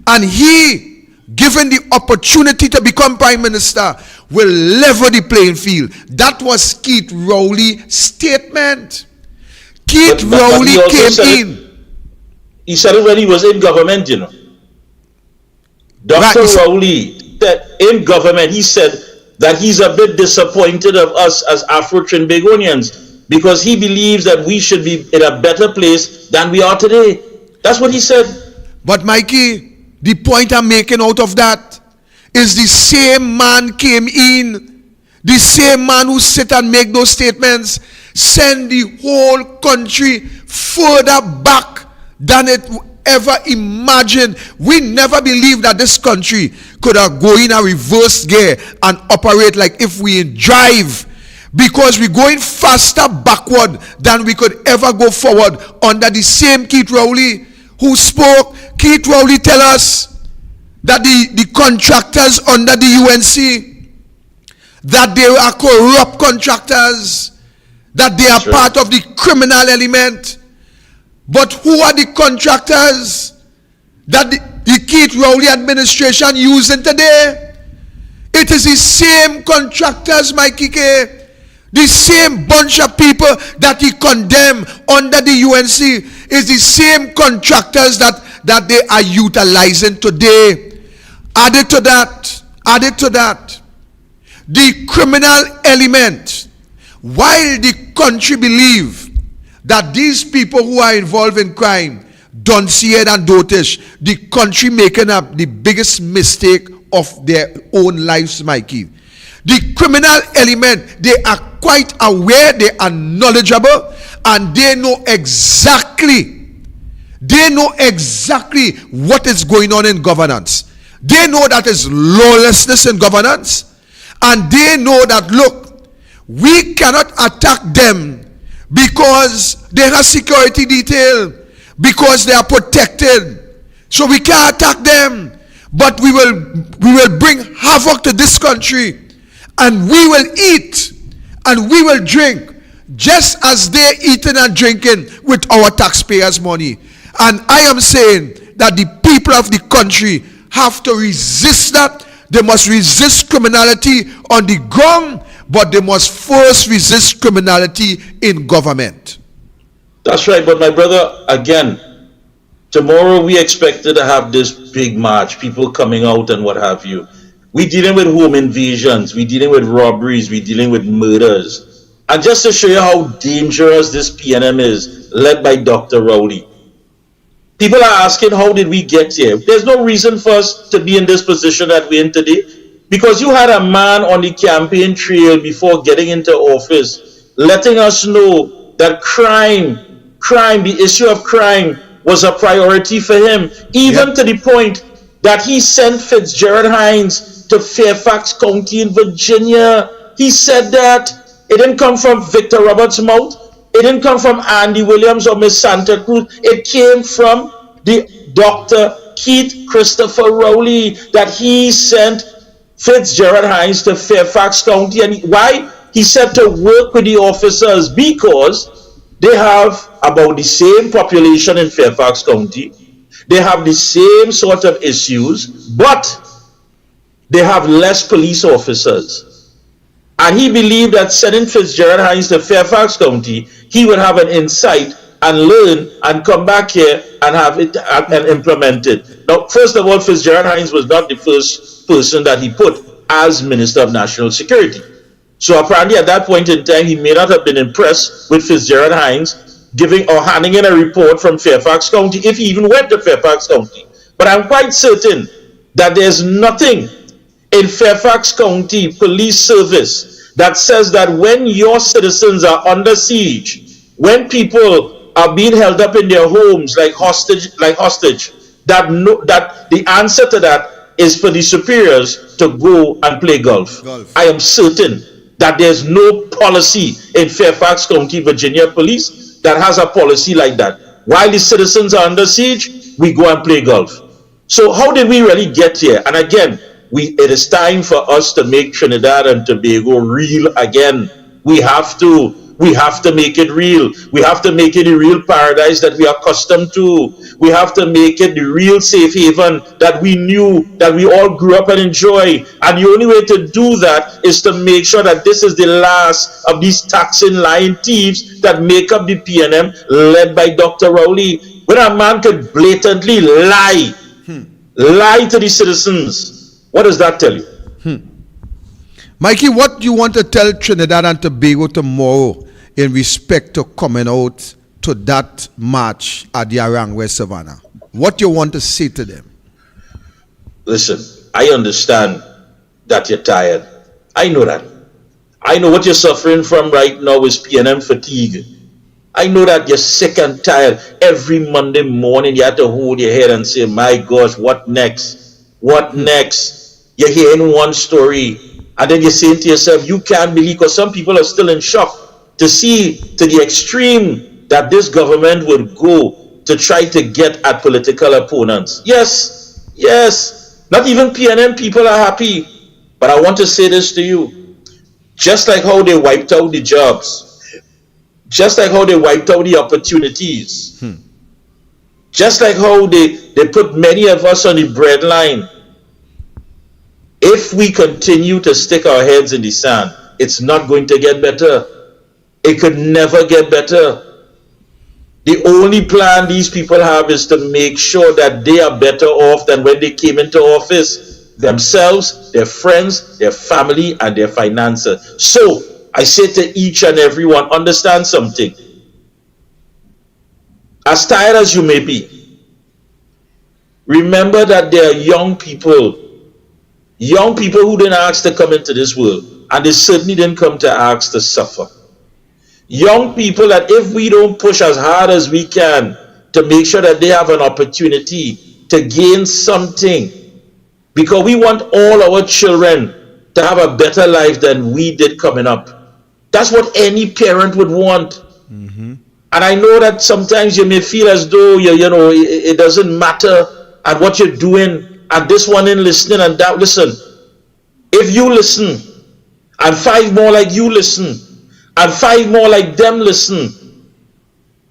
and he, given the opportunity to become Prime Minister, will level the playing field. That was Keith Rowley's statement. Keith Rowley came in. He said it when he was in government, you know. Dr. Rowley, that in government, he said that he's a bit disappointed of us as Afro-Trinbagonians because he believes that we should be in a better place than we are today. That's what he said. But Mikey, the point I'm making out of that is the same man came in, the same man who sit and make those statements, send the whole country further back than it ever imagined. We never believed that this country could have go in a reverse gear and operate like if we drive, because we're going faster backward than we could ever go forward under the same Keith Rowley who spoke. Keith Rowley tell us that the contractors under the UNC, that they are corrupt contractors, that they are part of the criminal element. But who are the contractors that the Keith Rowley administration using today? It is the same contractors, Mikee, the same bunch of people that he condemned under the UNC is the same contractors that they are utilizing today. Added to that, the criminal element, while the country believe that these people who are involved in crime, don't see it and dotish, the country making up the biggest mistake of their own lives, Mikey. The criminal element, they are quite aware, they are knowledgeable, and they know exactly what is going on in governance. They know that is lawlessness in governance, and they know that, look, we cannot attack them because they have security detail, because they are protected. So we can't attack them, but we will bring havoc to this country, and we will eat and we will drink just as they're eating and drinking with our taxpayers' money. And I am saying that the people of the country have to resist that. They must resist criminality on the ground, but they must first resist criminality in government. That's right, but my brother, again, tomorrow we expected to have this big march, people coming out and what have you. We dealing with home invasions, we dealing with robberies, we dealing with murders. And just to show you how dangerous this PNM is, led by Dr. Rowley. People are asking, how did we get here? There's no reason for us to be in this position that we're in today, because you had a man on the campaign trail before getting into office, letting us know that crime, the issue of crime was a priority for him, even to the point that he sent Fitzgerald Hines to Fairfax County in Virginia. He said that. It didn't come from Victor Roberts' mouth. It didn't come from Andy Williams or Miss Santa Cruz. It came from the Dr. Keith Christopher Rowley, that he sent Fitzgerald Hines to Fairfax County. And why? He said to work with the officers because they have about the same population in Fairfax County. They have the same sort of issues, but they have less police officers. And he believed that sending Fitzgerald Hines to Fairfax County, he would have an insight and learn and come back here and have it and implement it. Now, first of all, Fitzgerald Hines was not the first person that he put as Minister of National Security. So apparently at that point in time, he may not have been impressed with Fitzgerald Hines giving or handing in a report from Fairfax County, if he even went to Fairfax County. But I'm quite certain that there's nothing in Fairfax County Police Service that says that when your citizens are under siege, when people are being held up in their homes like hostage, that the answer to that is for the superiors to go and play golf. I am certain that there's no policy in Fairfax County, Virginia Police that has a policy like that. While the citizens are under siege, we go and play golf. So how did we really get here? And again, it is time for us to make Trinidad and Tobago real again. We have to make it real. We have to make it a real paradise that we are accustomed to. We have to make it the real safe haven that we knew, that we all grew up and enjoy. And the only way to do that is to make sure that this is the last of these taxing lying thieves that make up the PNM, led by Dr. Rowley. When a man could blatantly lie to the citizens, what does that tell you? Mikey, what do you want to tell Trinidad and Tobago tomorrow in respect to coming out to that march at the Arangwe Savannah? What do you want to say to them? Listen, I understand that you're tired. I know that. I know what you're suffering from right now is PNM fatigue. I know that you're sick and tired. Every Monday morning you have to hold your head and say, my gosh, what next? What next? You're hearing one story, and then you're saying to yourself, you can't believe, because some people are still in shock to see to the extreme that this government would go to try to get at political opponents. Yes, not even PNM people are happy. But I want to say this to you. Just like how they wiped out the jobs, just like how they wiped out the opportunities, just like how they put many of us on the breadline, if we continue to stick our heads in the sand, it's not going to get better. It could never get better. The only plan these people have is to make sure that they are better off than when they came into office. Themselves, their friends, their family, and their finances. So, I say to each and everyone, understand something. As tired as you may be, remember that there are young people who didn't ask to come into this world, and they certainly didn't come to ask to suffer. Young people that if we don't push as hard as we can to make sure that they have an opportunity to gain something, because we want all our children to have a better life than we did coming up. That's what any parent would want. And I know that sometimes you may feel as though it doesn't matter and what you're doing, and this one in listening and that. Listen, if you listen, and 5 more like you listen, and 5 more like them listen,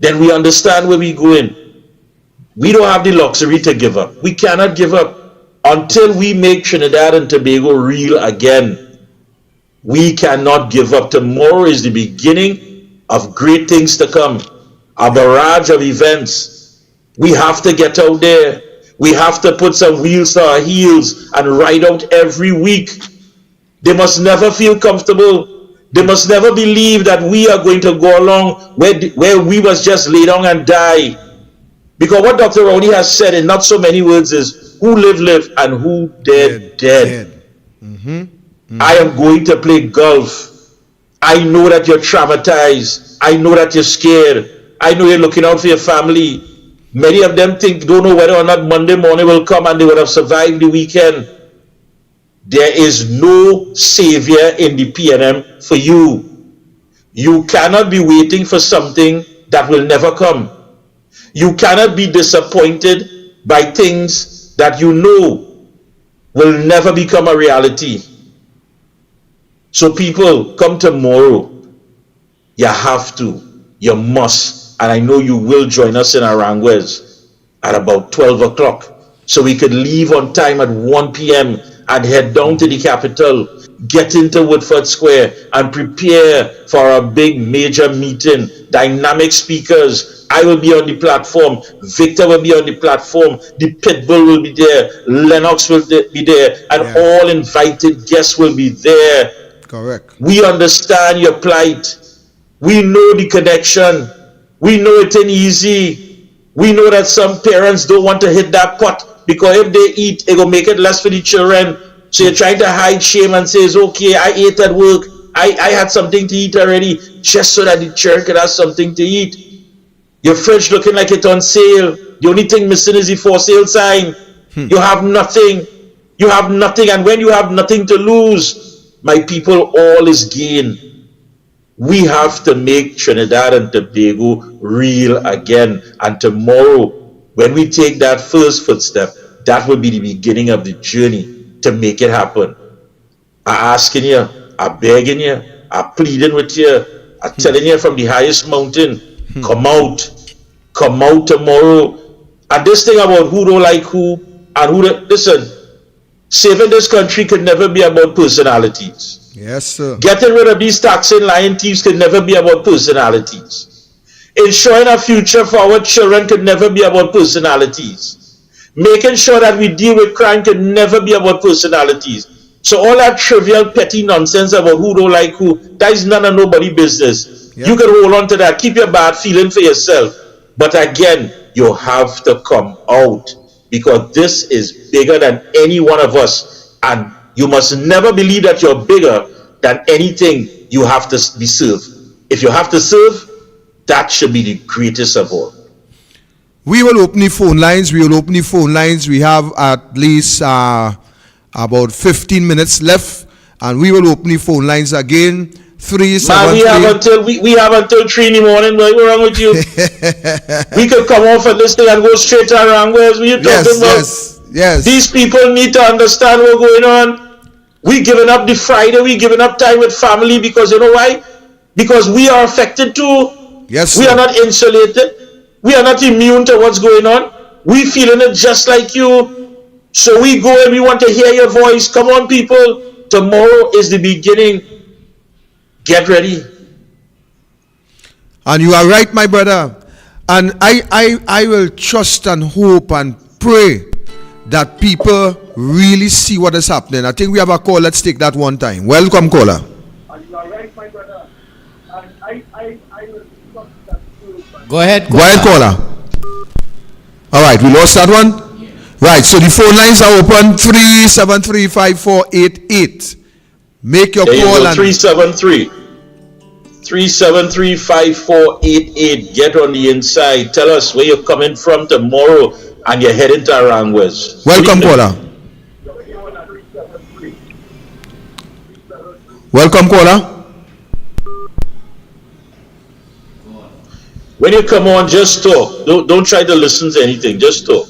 then we understand where we're going. We don't have the luxury to give up. We cannot give up until we make Trinidad and Tobago real again. We cannot give up. Tomorrow is the beginning of great things to come. A barrage of events. We have to get out there. We have to put some wheels to our heels and ride out every week. They must never feel comfortable. They must never believe that we are going to go along where we must just lay down and die. Because what Dr. Rowley has said in not so many words is, who live, and who dead. I am going to play golf. I know that you're traumatized. I know that you're scared. I know you're looking out for your family. Many of them don't know whether or not Monday morning will come and they would have survived the weekend. There is no savior in the PNM for you. You cannot be waiting for something that will never come. You cannot be disappointed by things that you know will never become a reality. So people, come tomorrow. You have to. You must. And I know you will join us in Aranguez at about 12 o'clock. So we could leave on time at 1 p.m. and head down to the capital, get into Woodford Square and prepare for a big major meeting. Dynamic speakers. I will be on the platform. Victor will be on the platform. The Pitbull will be there. Lennox will be there. And all invited guests will be there. Correct. We understand your plight. We know the connection. We know it ain't easy. We know that some parents don't want to hit that pot because if they eat, it will make it less for the children. So you're trying to hide shame and say, it's okay, I ate at work. I had something to eat already, just so that the children could have something to eat. Your fridge looking like it's on sale. The only thing missing is the for sale sign. You have nothing. You have nothing. And when you have nothing to lose, my people, all is gain. We have to make Trinidad and Tobago real again. And tomorrow, when we take that first footstep, that will be the beginning of the journey to make it happen. I'm asking you, I'm begging you, I'm pleading with you, I'm telling you from the highest mountain, come out tomorrow. And this thing about who don't like who, and who don't, listen, saving this country could never be about personalities. Yes, sir. Getting rid of these taxing lying thieves could never be about personalities. Ensuring a future for our children could never be about personalities. Making sure that we deal with crime could never be about personalities. So all that trivial, petty nonsense about who don't like who, that is none of nobody's business. Yep. You can hold on to that. Keep your bad feeling for yourself. But again, you have to come out because this is bigger than any one of us. And you must never believe that you're bigger than anything you have to be served. If you have to serve, that should be the greatest of all. We will open the phone lines. We have at least about 15 minutes left, and we will open the phone lines again. 373. We have until 3 in the morning. What's wrong with you? We could come off at this thing and go straight to around. What are you talking about? Yes. These people need to understand what's going on. We giving up the Friday. We giving up time with family because you know why? Because we are affected too. Yes. We are not insulated. We are not immune to what's going on. We feeling it just like you. So we go and we want to hear your voice. Come on, people. Tomorrow is the beginning. Get ready. And you are right, my brother. And I will trust and hope and pray that people really see what is happening. I think we have a call. Let's take that one time. Welcome, caller. And you are right, my brother. And I will trust that hope. Go ahead, caller. Go ahead, caller. All right, we lost that one? Right, so the phone lines are open, 373-5488. Make your call. And 373-5488. Get on the inside. Tell us where you're coming from tomorrow and you're heading to Aranguez. Welcome, caller. Welcome, caller. When you come on, just talk. Don't try to listen to anything. Just talk.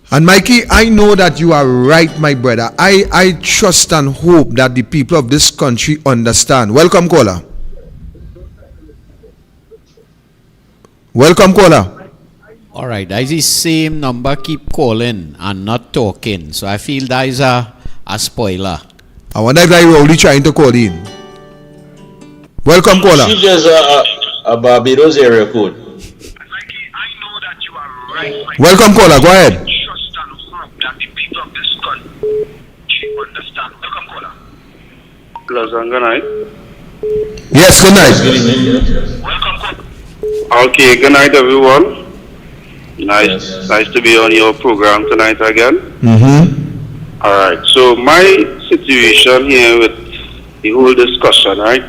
And Mikey, I know that you are right, my brother. I trust and hope that the people of this country understand. Welcome, caller. Welcome, caller. All right, that's the same number keep calling and not talking. So I feel that is a spoiler. I wonder if that Rowley trying to call in. Welcome, caller. She just a Barbados area code. Welcome, caller. Go ahead. Pleasant good night. Yes, good night. Good evening. Okay, good night, everyone. Nice to be on your program tonight again. Mm-hmm. All right. So my situation here with the whole discussion, right,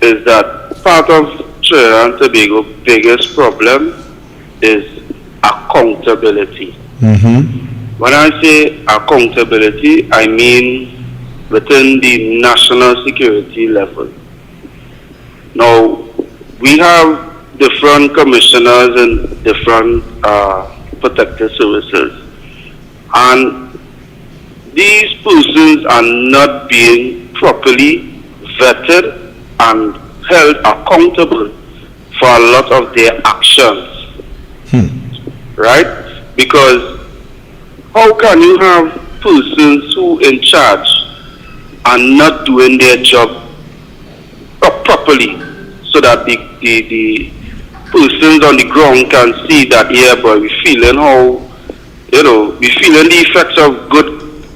is that part of Trinidad and Tobago's biggest problem is accountability. Mm-hmm. When I say accountability, I mean within the national security level. Now, we have different commissioners and different protective services, and these persons are not being properly vetted and held accountable for a lot of their actions. Right? Because how can you have persons who in charge are not doing their job properly, so that the persons on the ground can see that, yeah, but we're feeling how, we're feeling the effects of good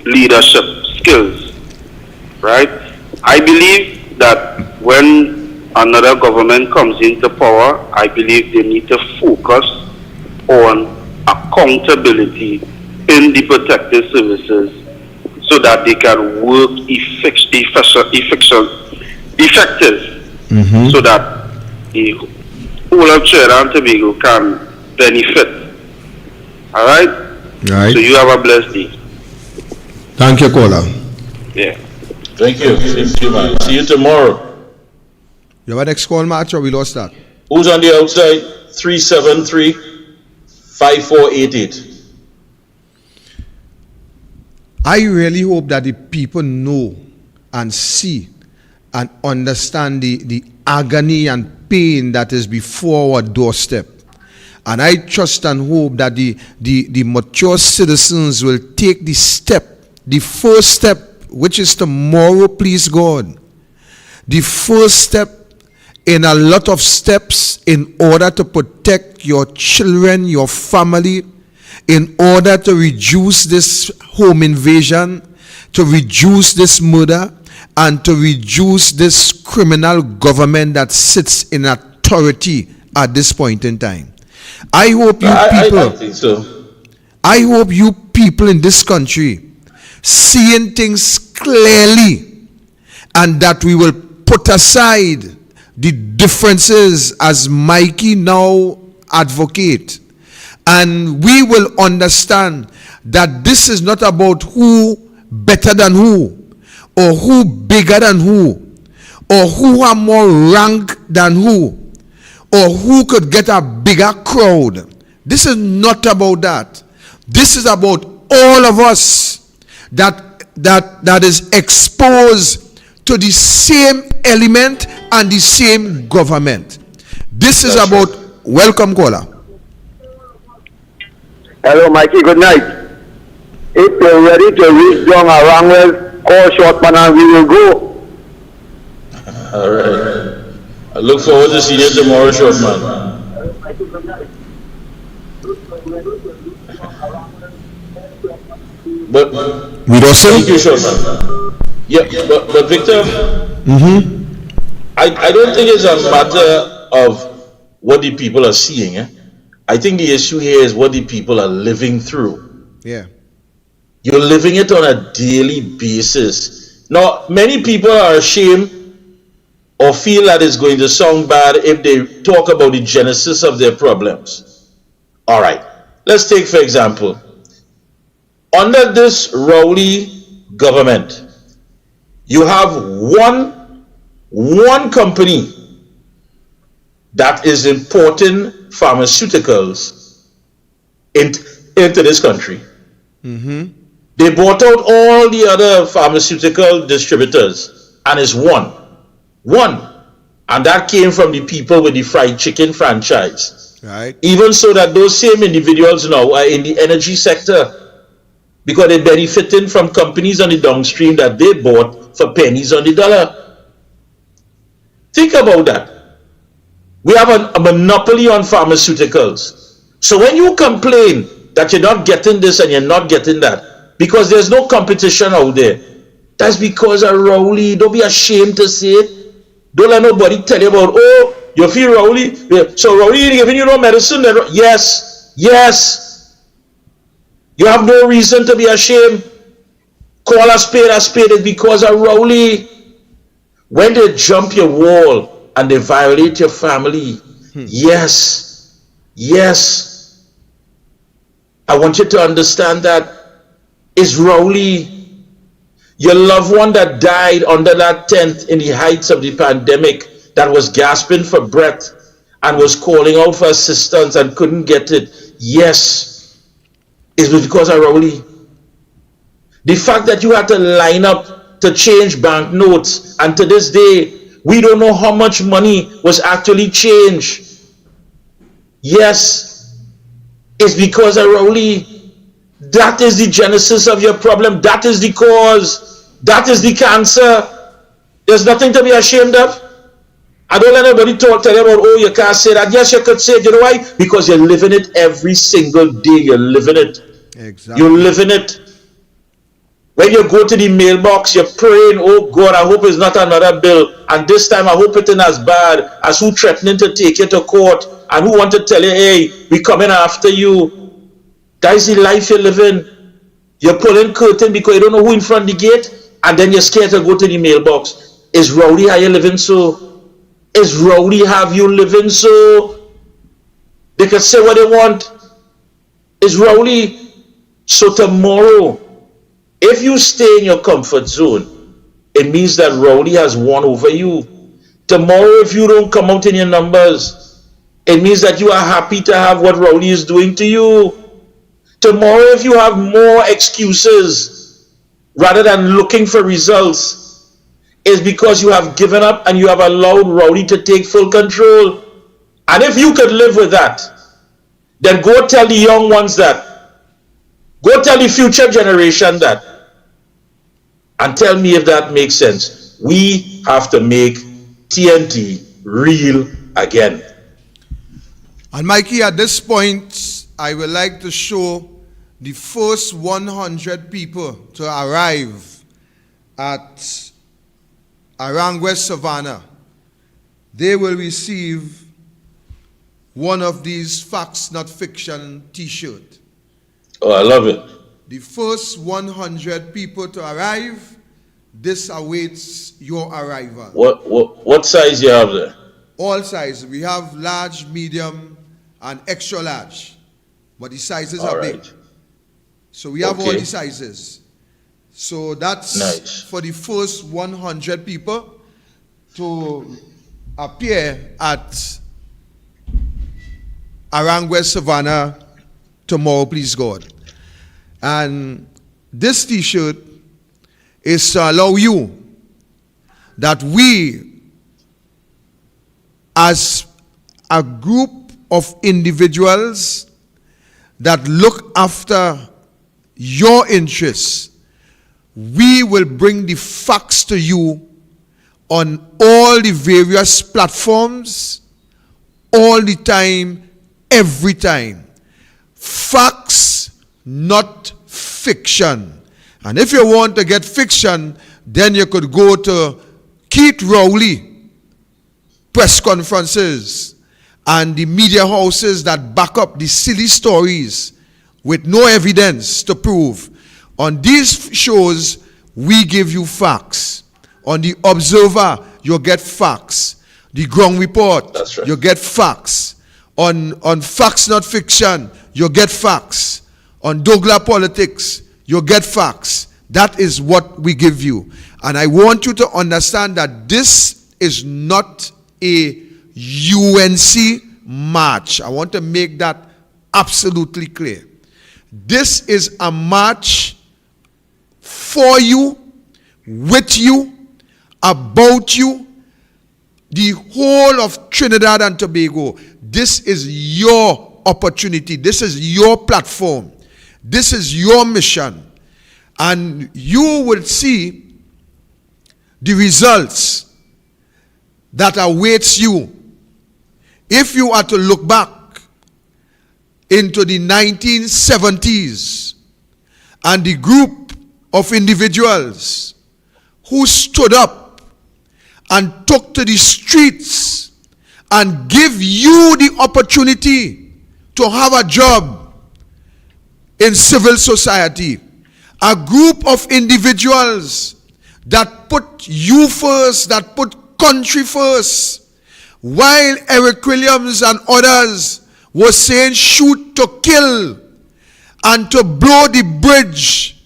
leadership skills, right? I believe that when another government comes into power, I believe they need to focus on accountability in the protective services so that they can work effective, so that the whole of Trinidad and Tobago can benefit. All right? Right. So you have a blessed day. Thank you, caller. Yeah. Thank you. Thank you, man. See you tomorrow. You have a next call, match, or we lost that? Who's on the outside? 373-5488. I really hope that the people know and see and understand the agony and pain that is before our doorstep. And I trust and hope that the mature citizens will take the first step, which is tomorrow, please God. The first step in a lot of steps in order to protect your children, your family, in order to reduce this home invasion, to reduce this murder, and to reduce this criminal government that sits in authority at this point in time. I hope you people, I think so. I hope you people in this country seeing things clearly, and that we will put aside the differences as Mikee now advocate, and we will understand that this is not about who better than who, or who bigger than who, or who are more rank than who, or who could get a bigger crowd. This is not about that. This is about all of us that is exposed to the same element and the same government. This is about, welcome caller. Hello, Mikey. Good night. If you're ready to reach down around with, call Shortman and we will go. All right. I look forward to seeing you tomorrow, Shortman. But We don't thank see. you, Shortman. Yeah, but Victor, I don't think it's a matter of what the people are seeing. I think the issue here is what the people are living through. Yeah. You're living it on a daily basis. Now, many people are ashamed or feel that it's going to sound bad if they talk about the genesis of their problems. All right, let's take, for example, under this Rowley government, you have one company that is importing pharmaceuticals into this country. They bought out all the other pharmaceutical distributors, and it's one, and that came from the people with the fried chicken franchise. Right. Even so that those same individuals now are in the energy sector because they're benefiting from companies on the downstream that they bought for pennies on the dollar. Think about that. We have a monopoly on pharmaceuticals. So when you complain that you're not getting this and you're not getting that, because there's no competition out there, that's because of Rowley. Don't be ashamed to say it. Don't let nobody tell you about, oh, you feel Rowley? So Rowley ain't giving you no medicine? Yes, yes. You have no reason to be ashamed. Call a spade is because of Rowley. When they jump your wall and they violate your family, yes, yes. I want you to understand that it's Rowley. Your loved one that died under that tent in the heights of the pandemic, that was gasping for breath and was calling out for assistance and couldn't get it, yes, it was because of Rowley. The fact that you had to line up to change banknotes, and to this day, we don't know how much money was actually changed. Yes, it's because of Rowley. That is the genesis of your problem. That is the cause. That is the cancer. There's nothing to be ashamed of. I don't let anybody tell you about, oh, you can't say that. Yes, you could say it. You know why? Because you're living it every single day. You're living it. Exactly. You're living it. When you go to the mailbox, you're praying, oh God, I hope it's not another bill. And this time I hope it ain't as bad as who threatening to take you to court and who want to tell you, hey, we coming after you. That is the life you're living. You're pulling curtain because you don't know who in front of the gate, and then you're scared to go to the mailbox. Is Rowdy how you living so? Is Rowdy have you living so? They can say what they want. Is Rowdy. So tomorrow, if you stay in your comfort zone, it means that Rowdy has won over you. Tomorrow, if you don't come out in your numbers, it means that you are happy to have what Rowdy is doing to you. Tomorrow, if you have more excuses rather than looking for results, it's because you have given up and you have allowed Rowdy to take full control. And if you could live with that, then go tell the young ones that. Go tell the future generation that. And tell me if that makes sense. We have to make TNT real again. And Mikey, at this point, I would like to show the first 100 people to arrive at around West Savannah. They will receive one of these Facts Not Fiction t-shirts. Oh, I love it. The first 100 people to arrive, this awaits your arrival. What size you have there? All sizes. We have large, medium, and extra large. But the sizes are big. So we have all the sizes. So that's nice. For the first 100 people to appear at around West Savannah tomorrow, please God. And this t-shirt is to allow you that we, as a group of individuals that look after your interests, we will bring the facts to you on all the various platforms, all the time, every time. Facts, not fiction. And if you want to get fiction, then you could go to Keith Rowley press conferences and the media houses that back up the silly stories with no evidence to prove. On these shows, we give you facts. On the Observer, you get facts. The Ground Report, that's right, you get facts. On Facts Not Fiction, you get facts. On Douglas Politics, you get facts. That is what we give you. And I want you to understand that this is not a UNC march. I want to make that absolutely clear. This is a march for you, with you, about you, the whole of Trinidad and Tobago. this is your opportunity. This is your platform. This is your mission. And you will see the results that awaits you. If you are to look back into the 1970s and the group of individuals who stood up and took to the streets and give you the opportunity to have a job in civil society, a group of individuals that put you first, that put country first, while Eric Williams and others were saying shoot to kill and to blow the bridge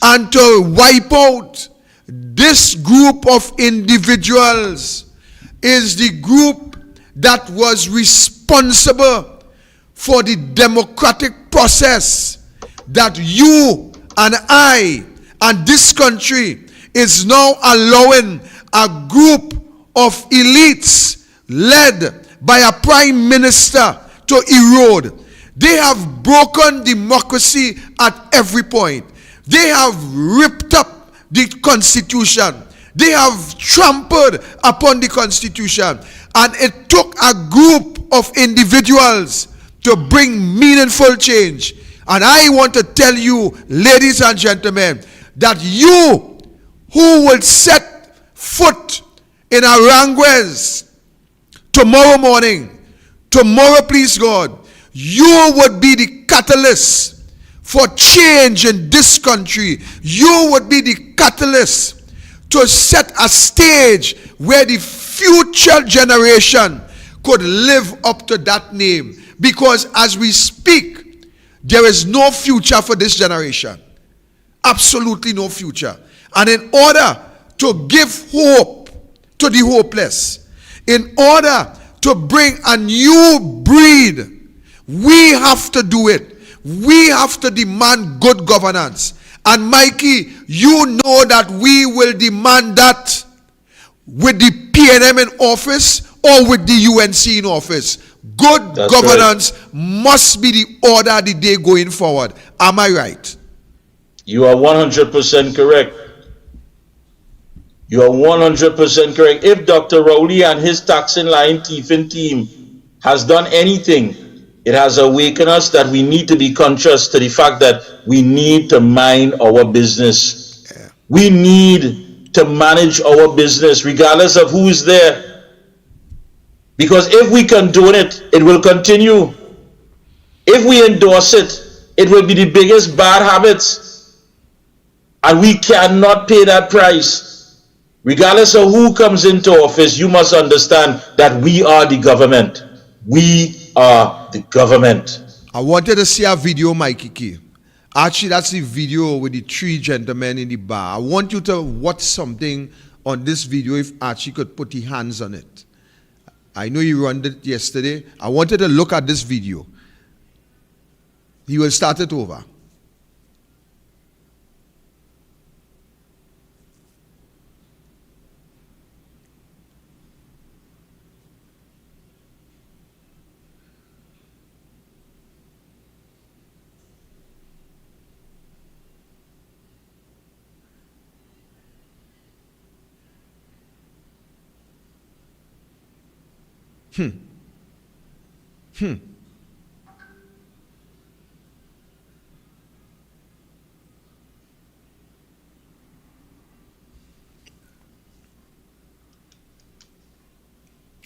and to wipe out. This group of individuals is the group that was responsible for the democratic process that you and I and this country is now allowing a group of elites led by a prime minister to erode. They have broken democracy at every point. They have ripped up the Constitution. They have trampled upon the Constitution. And it took a group of individuals to bring meaningful change. And I want to tell you, ladies and gentlemen, that you who will set foot in Aranguez tomorrow morning, tomorrow, please God, you would be the catalyst for change in this country. You would be the catalyst to set a stage where the future generation could live up to that name. Because as we speak, there is no future for this generation. Absolutely no future. And in order to give hope to the hopeless, in order to bring a new breed, we have to do it. We have to demand good governance. And Mikey, you know that we will demand that with the PNM in office or with the UNC in office. Good governance must be the order of the day going forward. Am I right? You are 100% correct. You are 100% correct. If Dr. Rowley and his taxing line thieving team has done anything, it has awakened us that we need to be conscious to the fact that we need to mind our business. Yeah. We need to manage our business regardless of who is there. Because if we condone it, it will continue. If we endorse it, it will be the biggest bad habits. And we cannot pay that price. Regardless of who comes into office, you must understand that we are the government. We are the government. I wanted to see a video, Mikee. Actually, that's the video with the three gentlemen in the bar. I want you to watch something on this video if Archie could put his hands on it. I know you ran it yesterday. I wanted to look at this video. He will start it over.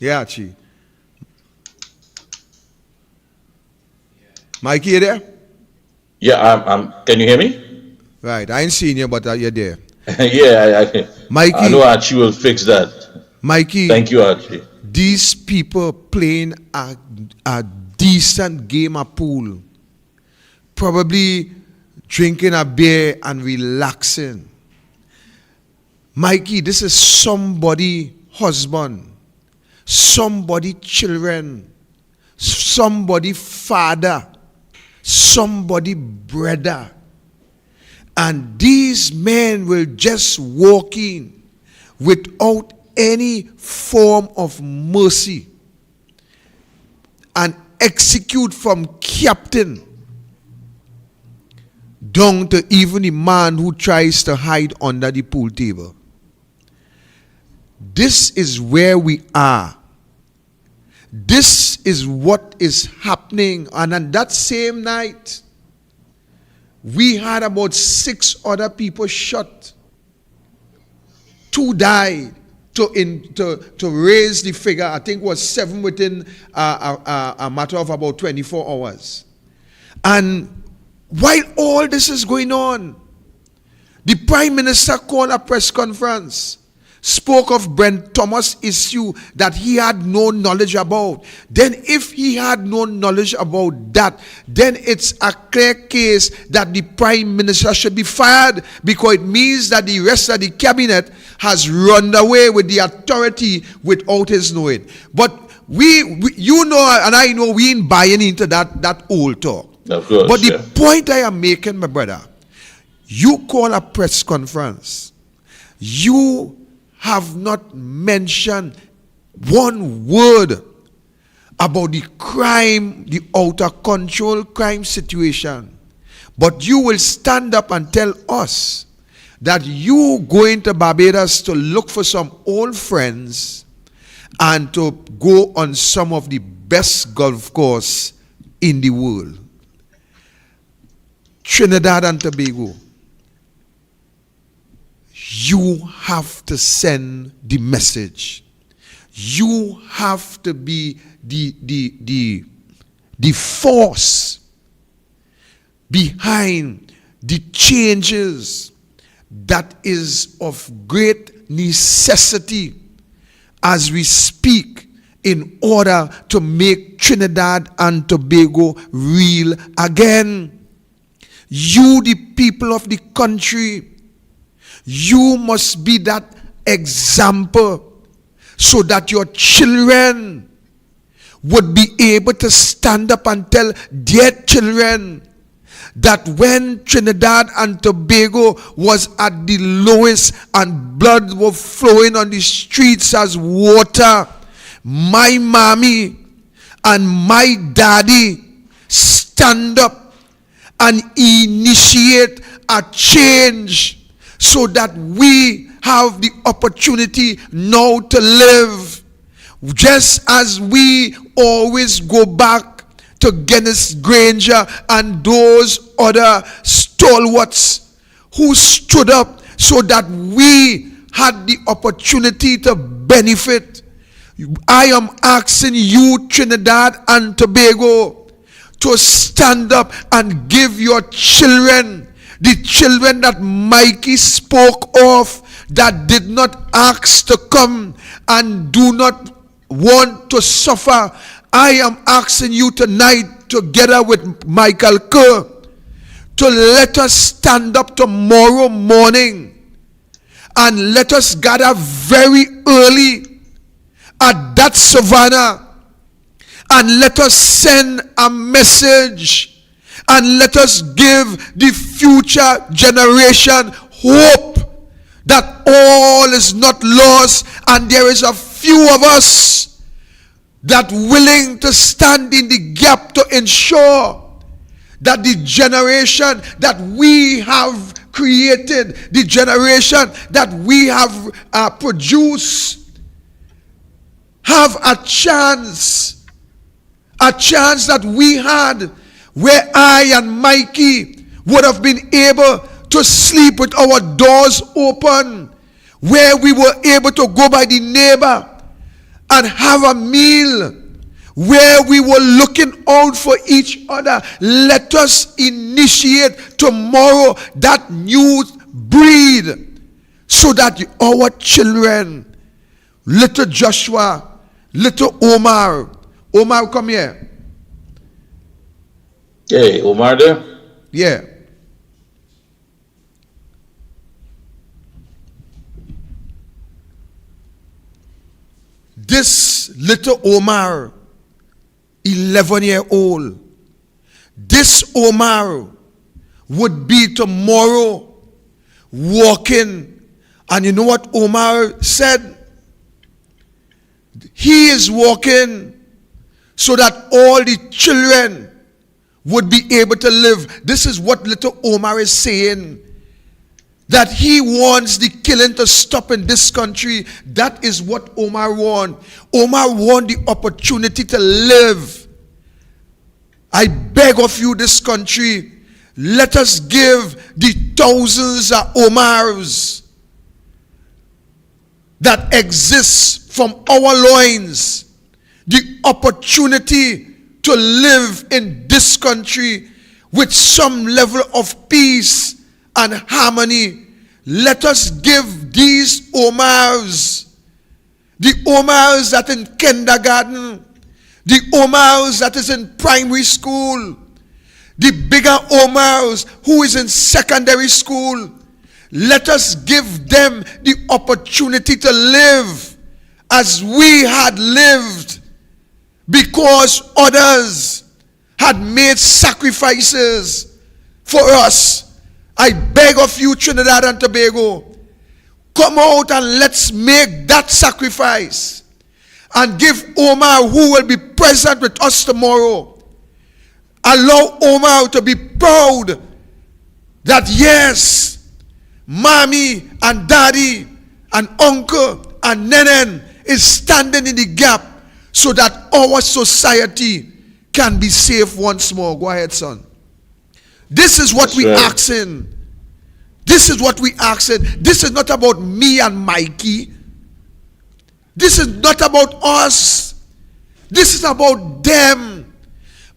Yeah, Chi. Mikey, you there? Yeah, can you hear me? Right, I ain't seen you, but you're there. Yeah, Mikey, I know Archie will fix that. Mikey, thank you, Archie. These people playing a decent game of pool, probably drinking a beer and relaxing. Mikey, this is somebody husband, somebody children, somebody father, somebody brother. And these men will just walk in without any form of mercy. and execute from captain down to even the man who tries to hide under the pool table. This is where we are. This is what is happening. And on that same night, we had about 6 other people shot. 2 died. To raise the figure, I think was 7 within a matter of about 24 hours. And while all this is going on, the Prime Minister called a press conference, spoke of Brent Thomas issue that he had no knowledge about. Then if he had no knowledge about that, then it's a clear case that the Prime Minister should be fired, because it means that the rest of the cabinet has run away with the authority without his knowing. But you know, and I know, we ain't buying into that old talk. Of course, but the point I am making, my brother, you call a press conference, you have not mentioned one word about the crime, the out of control crime situation. But you will stand up and tell us that you going to Barbados to look for some old friends and to go on some of the best golf course in the world. Trinidad and Tobago, you have to send the message. You have to be the force behind the changes that is of great necessity as we speak, in order to make Trinidad and Tobago real again. You, the people of the country, you must be that example so that your children would be able to stand up and tell their children that when Trinidad and Tobago was at the lowest and blood was flowing on the streets as water, my mommy and my daddy stand up and initiate a change so that we have the opportunity now to live. Just as we always go back to Guinness Granger and those other stalwarts who stood up so that we had the opportunity to benefit. I am asking you, Trinidad and Tobago, to stand up and give your children, the children that Mikee spoke of, that did not ask to come and do not want to suffer. I am asking you tonight, together with Michael Kerr, to let us stand up tomorrow morning and let us gather very early at that savannah and let us send a message and let us give the future generation hope that all is not lost, and there is a few of us that willing to stand in the gap to ensure that the generation that we have created, the generation that we have produced, have a chance that we had, where I and Mikee would have been able to sleep with our doors open, where we were able to go by the neighbor and have a meal, where we were looking out for each other. Let us initiate tomorrow that new breed so that our children, little Joshua, little Omar, come here. Hey, Omar there? Yeah. This little Omar, 11-year-old, this Omar would be tomorrow walking. And you know what Omar said? He is walking so that all the children would be able to live. This is what little Omar is saying. That he wants the killing to stop in this country. That is what Omar wants. Omar wants the opportunity to live. I beg of you, this country, let us give the thousands of Omars that exist from our loins the opportunity to live in this country with some level of peace and harmony. Let us give these Omars, the Omars that in kindergarten, the Omars that is in primary school, the bigger Omars who is in secondary school, let us give them the opportunity to live as we had lived, because others had made sacrifices for us. I beg of you, Trinidad and Tobago, come out and let's make that sacrifice and give Omar, who will be present with us tomorrow, allow Omar to be proud that yes, mommy and daddy and uncle and nenen is standing in the gap so that our society can be safe once more. Go ahead, son. This is what we asking. This is what we asking. This is not about me and Mikey. This is not about us. This is about them.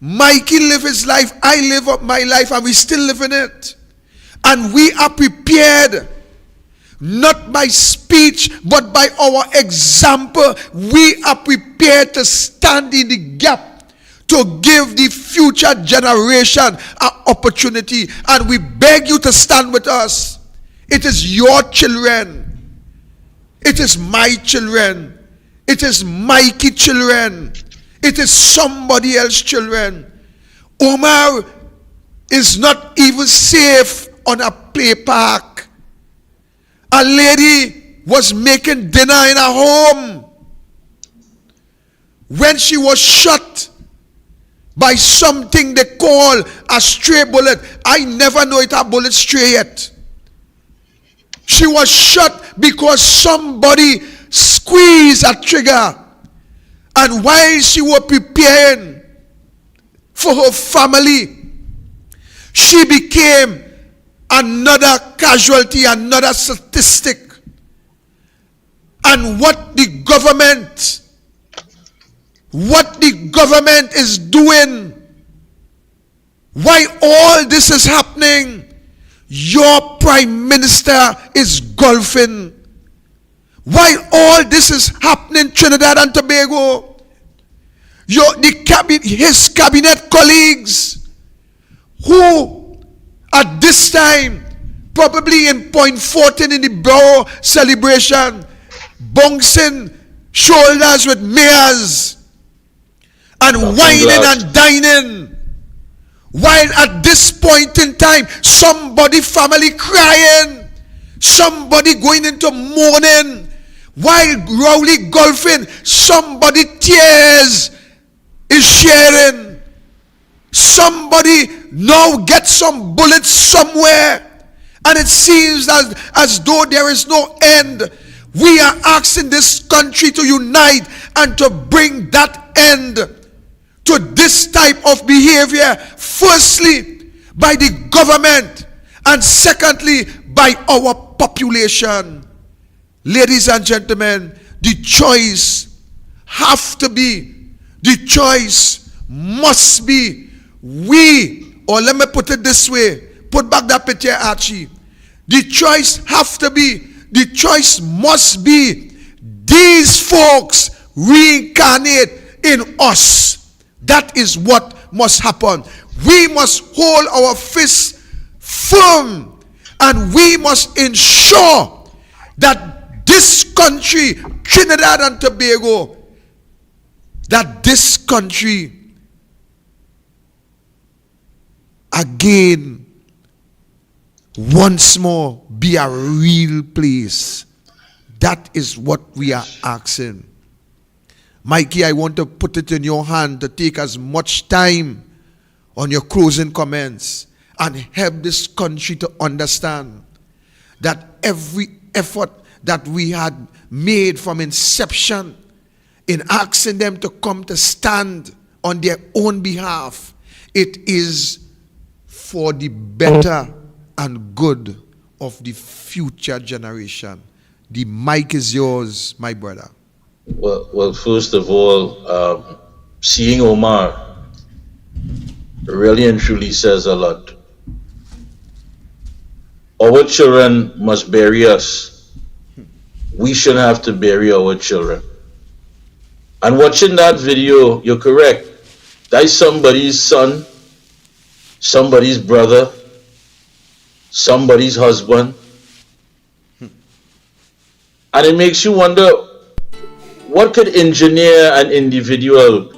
Mikey live his life, I live up my life, and we still live in it. And we are prepared, not by speech, but by our example. We are prepared to stand in the gap to give the future generation an opportunity. And we beg you to stand with us. It is your children. It is my children. It is Mikey children. It is somebody else's children. Omar is not even safe on a play park. A lady was making dinner in her home when she was shot by something they call a stray bullet. I never know it a bullet stray yet. She was shot because somebody squeezed a trigger, and while she was preparing for her family, she became another casualty, another statistic. And what the government is doing, why all this is happening, your prime minister is golfing. Why all this is happening, Trinidad and Tobago, his cabinet colleagues, who at this time, probably in point 14 in the borough celebration, bouncing shoulders with mayors and whining and dining, while at this point in time, somebody family crying, somebody going into mourning, while Rowley golfing, somebody tears is sharing. Somebody now gets some bullets somewhere, and it seems as though there is no end. We are asking this country to unite and to bring that end to this type of behavior. Firstly, by the government, and secondly, by our population. Ladies and gentlemen, the choice must be we, or let me put it this way, put back that picture, Archie. The choice must be these folks reincarnate in us. That is what must happen. We must hold our fists firm, and we must ensure that this country, Trinidad and Tobago, that this country again once more be a real place. That is what we are asking. Mikee, I want to put it in your hand to take as much time on your closing comments and help this country to understand that every effort that we had made from inception in asking them to come to stand on their own behalf, it is for the better and good of the future generation. The mic is yours, my brother. Well, first of all, seeing Omar really and truly says a lot. Our children must bury us. We shouldn't have to bury our children. And watching that video, you're correct. That's somebody's son, somebody's brother, somebody's husband. And it makes you wonder, what could engineer an individual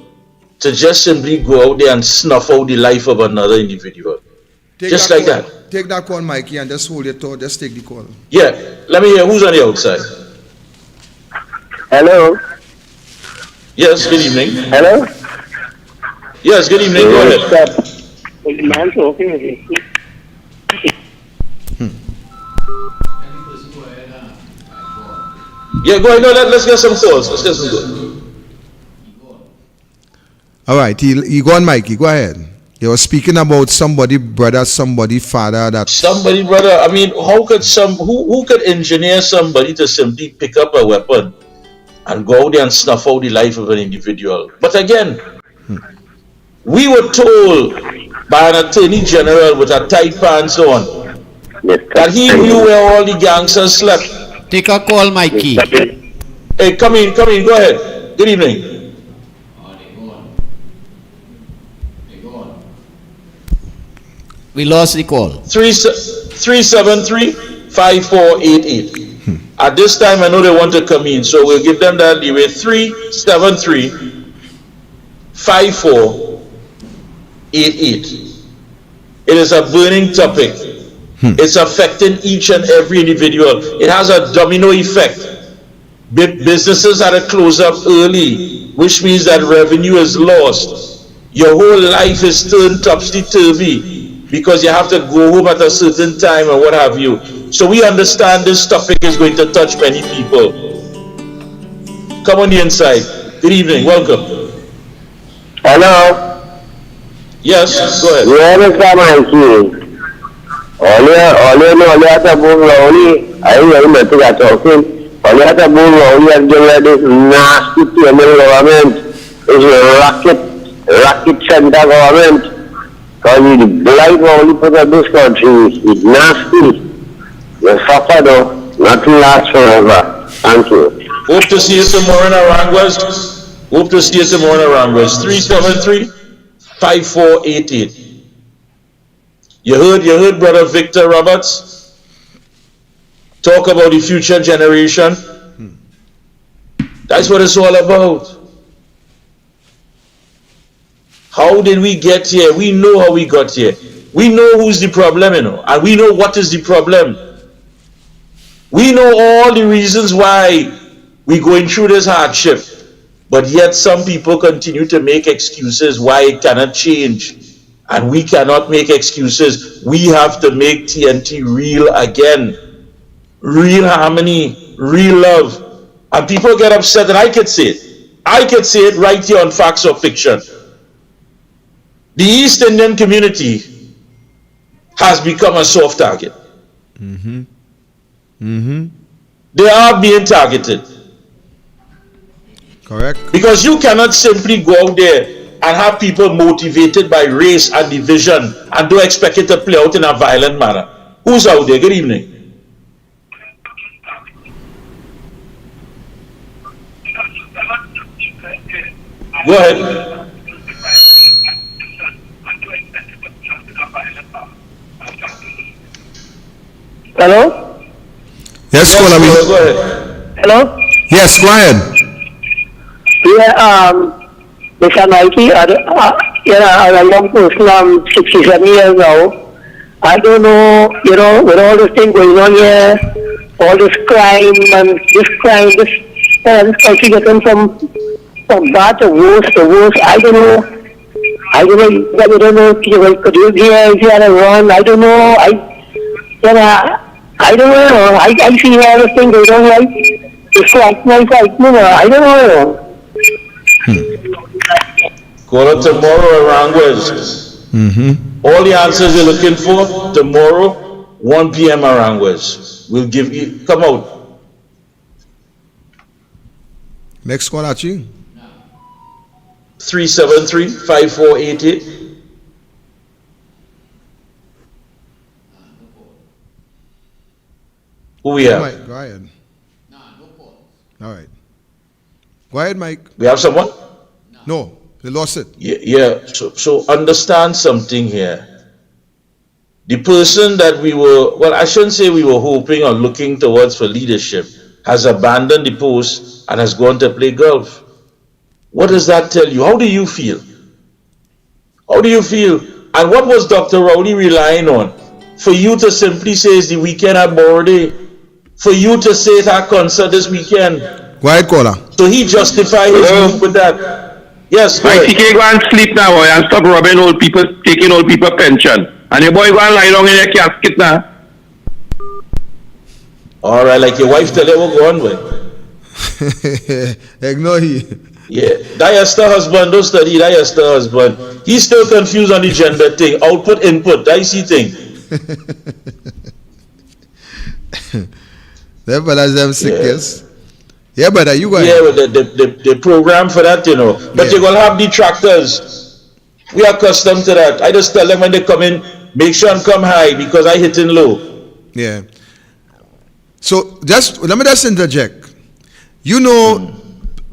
to just simply go out there and snuff out the life of another individual? Just like that. Take that call, Mikee, and just hold your thought. Just take the call. Yeah, let me hear who's on the outside. Hello. Yes, good evening. Hello. Yes, good evening. Go ahead. Man talking. Yeah, go ahead. No, let's get some calls. Let's get some calls. All right, he go on, Mikee. Go ahead. You were speaking about somebody brother, somebody father. That somebody brother. I mean, how could who could engineer somebody to simply pick up a weapon and go out there and snuff out the life of an individual? But again, we were told by an attorney general with a tight pants on that he knew where all the gangsters slept. Take a call, Mikee. Hey, come in, go ahead. Good evening. We lost the call. 373-5488. At this time, I know they want to come in, so we'll give them that leeway. 373-5488. It is a burning topic. It's affecting each and every individual. It has a domino effect. Businesses are to close up early, which means that revenue is lost. Your whole life is turned topsy-turvy because you have to go home at a certain time and what have you. So we understand this topic is going to touch many people. Come on the inside. Good evening. Welcome. Hello. Yes, go ahead. Where is Mikee? Earlier, the boom Rowley. I remember that talking. Earlier, the boom Rowley and this nasty criminal government is rocket center government. Because the blight only put up this country. It's nasty. You suffer though. Nothing lasts forever. Thank you. Hope to see you tomorrow in Aranguez. 373-5488. You heard Brother Victor Roberts talk about the future generation. That's what it's all about. How did we get here? We know how we got here. We know who's the problem, and we know what is the problem. We know all the reasons why we're going through this hardship, but yet some people continue to make excuses why it cannot change. And we cannot make excuses. We have to make TNT real again. Real harmony, real love. And people get upset, and I could say it. I could say it right here on Facts or Fiction. The East Indian community has become a soft target. They are being targeted. correct? Because you cannot simply go out there and have people motivated by race and division and don't expect it to play out in a violent manner. Who's out there? Good evening. Go ahead. Hello? Yes, caller. Go ahead. Hello? Yes, go ahead. Yeah, Mr. Mikee, I'm a young person, I'm 67 years now. I don't know, with all this thing going on here, all this crime, this country getting some forgot the worst. I don't know. I don't know. Could you if you had a run? I don't know. I don't know. I see everything they don't like. It's like I don't know. Call it tomorrow, Arangwes. All the answers you're looking for, tomorrow, 1 p.m. Arangwes. We'll give you, come out. Next call at you. 373-5488. Who we have? Mike, go ahead. All right. Go ahead, Mike. We have someone? No, they lost it. Yeah. So understand something here. The person that we were, well, I shouldn't say we were hoping or looking towards for leadership, has abandoned the post and has gone to play golf. What does that tell you? How do you feel? How do you feel? And what was Dr. Rowley relying on? For you to simply say it's the weekend at Borode. For you to say it's our concert this weekend. Go ahead, caller. So he justified his move with that. Yes, go ahead. Mikee, go and sleep now, boy, and stop robbing old people, taking old people pension. And your boy go and lie down in your casket now. All right, like your wife tell you what go on with. Ignore he. Yeah, that Esther husband, don't study that Esther husband. He's still confused on the gender thing. Output, input, that is the thing. Them fellas, them sick, yes. Yeah, brother, you go ahead. Yeah, but the program for that, you know. But you're going to have detractors. We are accustomed to that. I just tell them when they come in, make sure and come high because I hitting low. Yeah. So let me just interject. You know,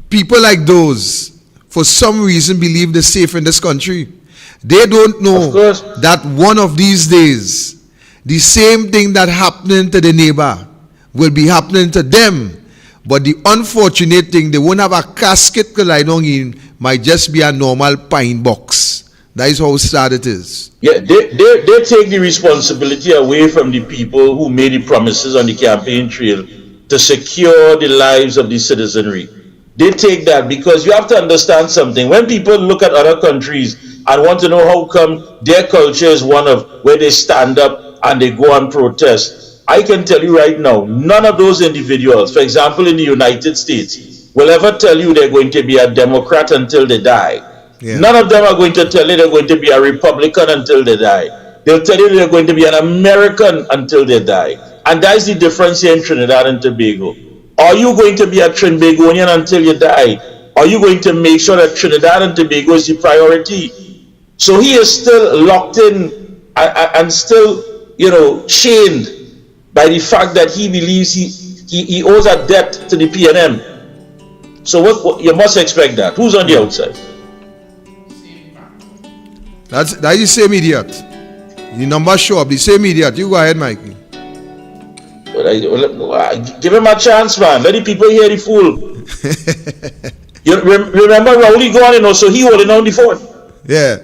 people like those, for some reason, believe they're safe in this country. They don't know that one of these days, the same thing that happening to the neighbor will be happening to them. But the unfortunate thing, they won't have a casket to lie down in, might just be a normal pine box. That is how sad it is. Yeah, they take the responsibility away from the people who made the promises on the campaign trail to secure the lives of the citizenry. They take that because you have to understand something. When people look at other countries and want to know how come their culture is one of where they stand up and they go and protest, I can tell you right now, none of those individuals, for example, in the United States, will ever tell you they're going to be a Democrat until they die. Yeah. None of them are going to tell you they're going to be a Republican until they die. They'll tell you they're going to be an American until they die. And that's the difference here in Trinidad and Tobago. Are you going to be a Trinbagonian until you die? Are you going to make sure that Trinidad and Tobago is the priority? So he is still locked in and still, chained by the fact that he believes he owes a debt to the PNM. So what you must expect that. Who's on the outside? That's the same idiot. The numbers show up, the same idiot. You go ahead, Mikey. Give him a chance, man. Let the people hear the fool. You remember Rowley gone, so he holding down the fort. Yeah.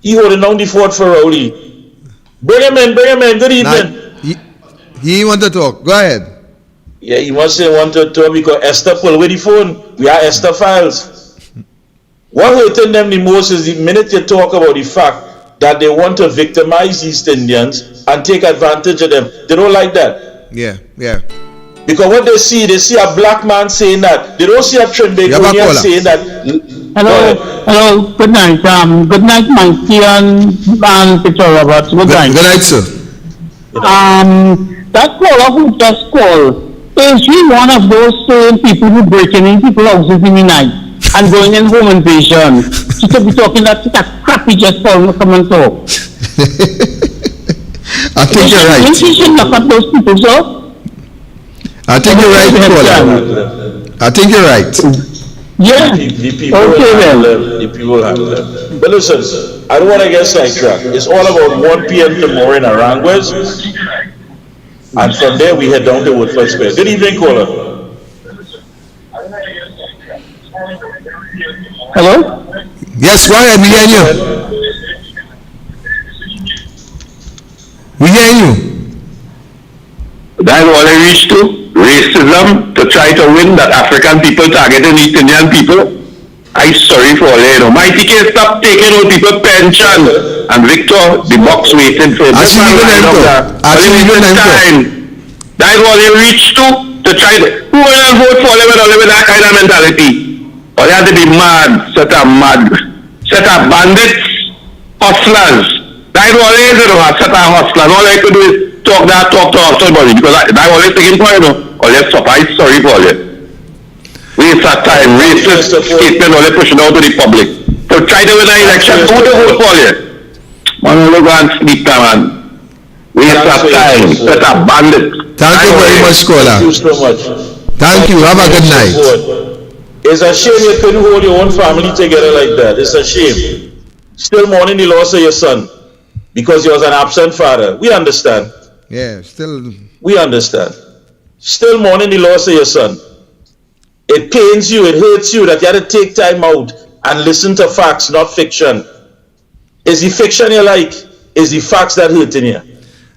He holding down the fort for Rowley. Bring him in. Good evening. He want to talk. Go ahead. Yeah, he must say want to talk because Esther pull away the phone. We are Esther files. What hurting them the most is the minute you talk about the fact that they want to victimize East Indians and take advantage of them. They don't like that. Yeah. Because what they see a black man saying that. They don't see a Trinbagonian saying that. Hello. Good night. Good night, Mikey and Peter Roberts. Good night. Good night, sir. That caller who just called is he one of those same people who breaking in people's houses in the night and going in home invasion? She could be talking that crap he just called come and talk. I think you're right. She should look at those people, sir. I think you're right, I think you're right. Yeah. The people handle them. But listen, I don't want to get sidetracked. It's all about 1 p.m. tomorrow in Arangwes. And from there we head down to Woodford Square. Good evening, caller. Hello? Yes, go ahead, we hear you. We hear you. That's all I reach to. Racism, to try to win that African people targeting East Indian people. I'm sorry for all you know. Mikee, stop taking out people pension. And Victor, the box waiting for this man line up time. That's what they reach to try to who will vote for them with that kind of mentality. Or they have to be mad, set up bandits, hustlers. That's what they is, set up hustlers. All they could do is talk to somebody because that's what they're taking for you know. Or they're surprised, sorry for you. Waste that time, racist statement or they're pushing out to the public. So try to win an election, who to vote for you? Man, look and sleep, man. Waste that time, set up bandits. Thank you very much, caller. Thank you so much. Thank you. Have a good night. It's a shame you couldn't hold your own family together like that. It's a shame. Still mourning the loss of your son because he was an absent father. We understand. Yeah, still. We understand. Still mourning the loss of your son. It pains you, it hurts you that you had to take time out and listen to facts, not fiction. Is the fiction you like? Is the facts that hurting you?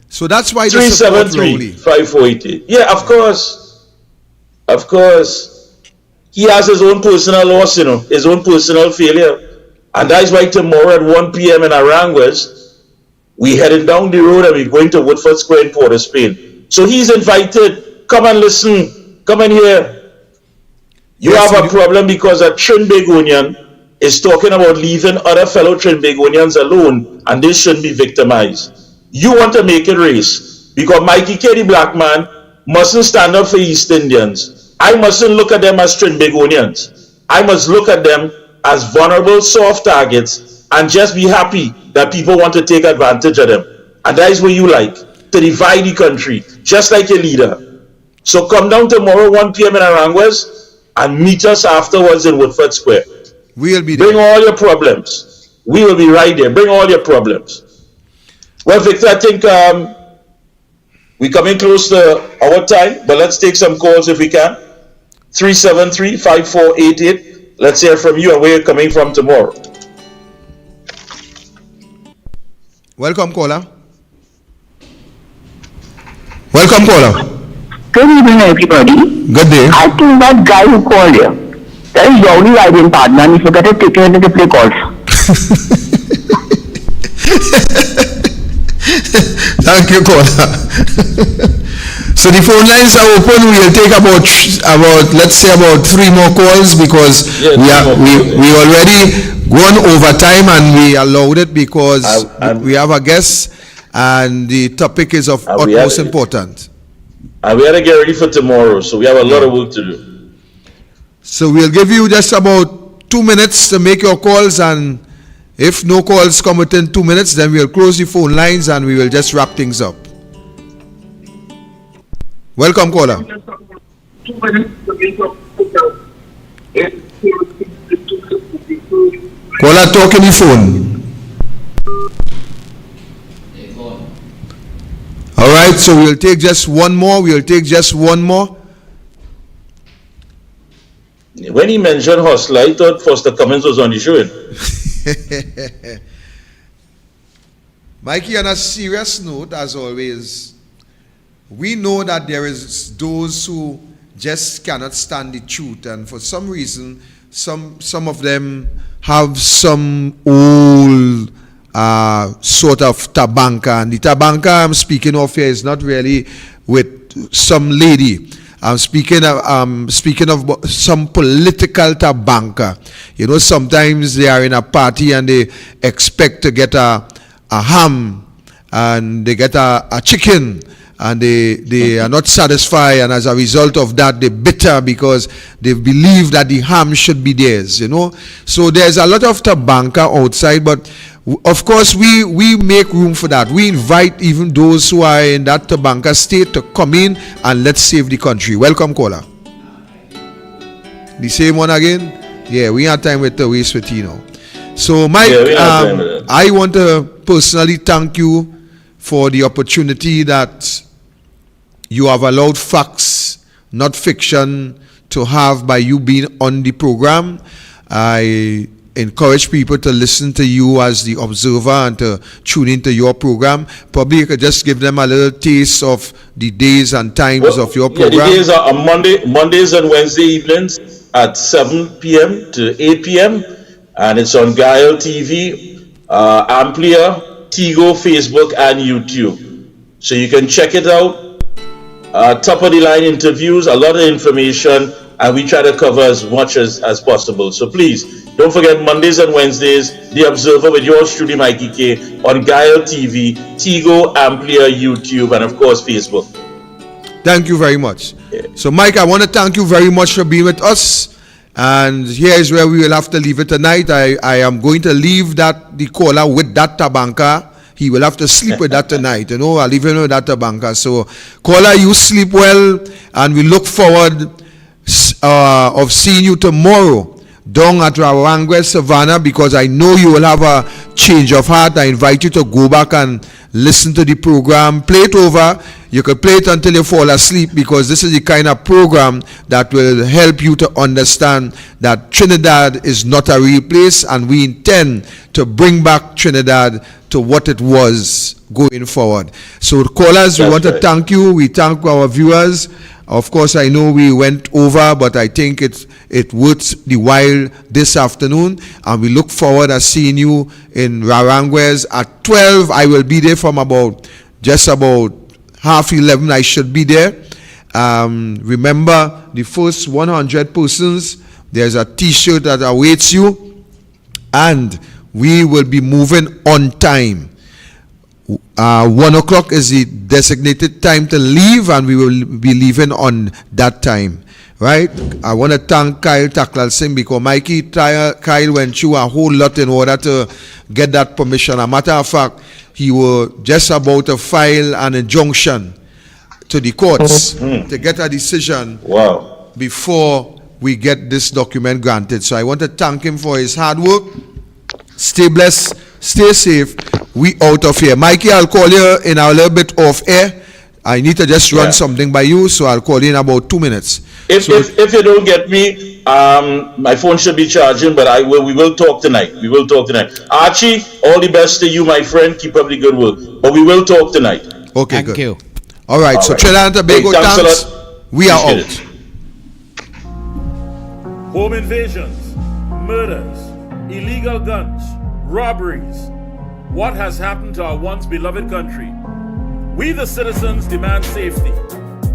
So that's why the support Rowley. 373-5488. Yeah, of course. Of course. He has his own personal loss, you know, his own personal failure. And that's why tomorrow at 1 p.m. in Aranguez, we heading down the road and we're going to Woodford Square in Port of Spain. So he's invited. Come and listen. Come and hear. You have a problem because a Trinbagonian is talking about leaving other fellow Trinbagonians alone and they shouldn't be victimized. You want to make it race because Mikee the black man mustn't stand up for East Indians. I mustn't look at them as Trinbagonians. I must look at them as vulnerable, soft targets and just be happy that people want to take advantage of them. And that is what you like, to divide the country, just like your leader. So come down tomorrow 1 p.m. in Aranguez and meet us afterwards in Woodford Square. We'll be there. Bring all your problems. We will be right there. Bring all your problems. Well, Victor, I think we're coming close to our time, but let's take some calls if we can. 373-5488. Let's hear from you and where you're coming from tomorrow. Welcome, caller. Welcome, caller. Good evening, everybody. Good day. I think that guy who called you, that is Rowley riding partner, and he forgot to take him into the play golf. Thank you, caller. So the phone lines are open. We'll take about let's say about 3 more calls because we already gone over time and we allowed it because we have a guest and the topic is of utmost importance. And we had to get ready for tomorrow, so we have a lot of work to do. So we'll give you just about 2 minutes to make your calls, and if no calls come within 2 minutes, then we'll close the phone lines and we will just wrap things up. Welcome, caller. Caller, talk in the phone. All right, so we'll take just one more. When he mentioned hustler, I thought Foster Cummins was on the show. Mikee, on a serious note, as always, we know that there is those who just cannot stand the truth, and for some reason, some of them have some old sort of tabanka, and the tabanka I'm speaking of here is not really with some lady. I'm speaking of some political tabanka. You know, sometimes they are in a party and they expect to get a ham and they get a chicken and they are not satisfied, and as a result of that, they're bitter because they believe that the ham should be theirs, you know. So there's a lot of tabanka outside, but of course we make room for that. We invite even those who are in that tabanka state to come in and let's save the country. Welcome, caller. The same one again? Yeah, we have time with the waste with you now. So Mike, I want to personally thank you for the opportunity that you have allowed facts, not fiction, to have by you being on the program. I encourage people to listen to you as the observer and to tune into your program. Probably you could just give them a little taste of the days and times of your program. Yeah, the days are on Mondays and Wednesday evenings at 7 p.m. to 8 p.m. And it's on Kiel TV, Amplia, Tigo, Facebook, and YouTube. So you can check it out. Top of the line interviews, a lot of information, and we try to cover as much as possible. So please, don't forget Mondays and Wednesdays, The Observer with yours truly, Mikey K, on Kiel TV, Tigo, Amplia, YouTube, and of course, Facebook. Thank you very much. So, Mike, I want to thank you very much for being with us. And here is where we will have to leave it tonight. I am going to leave the caller with that tabanka. He will have to sleep with that tonight. I'll leave him with that tabanka. So, caller, you sleep well, and we look forward of seeing you tomorrow down at Rawangwe Savannah, because I know you will have a change of heart. I invite you to go back and listen to the program, play it over. You can play it until you fall asleep, because this is the kind of program that will help you to understand that Trinidad is not a real place, and we intend to bring back Trinidad to what it was going forward. So, callers, we want to thank you. We thank our viewers. Of course, I know we went over, but I think it worth the while this afternoon, and we look forward to seeing you in Rawangwes at 12. I will be there from just about 11:30. I should be there. Remember, the first 100 persons, there's a t-shirt that awaits you, and we will be moving on time. 1 o'clock is the designated time to leave, and we will be leaving on that time, right? I want to thank Kiel Tacklalsingh, because Mikey, Kiel went through a whole lot in order to get that permission. As a matter of fact, he was just about to file an injunction to the courts to get a decision before we get this document granted. So I want to thank him for his hard work. Stay blessed, stay safe. We out of here. Mikey, I'll call you in a little bit off air. I need to just run something by you, so I'll call you in about 2 minutes. If you don't get me, my phone should be charging, but we will talk tonight. We will talk tonight. Archie, all the best to you, my friend. Keep up the good work. But we will talk tonight. Okay, Thank you. All right, so Trinidad and Tobago, thanks. We are out. Home invasions, murders, illegal guns, robberies. What has happened to our once beloved country? We the citizens demand safety.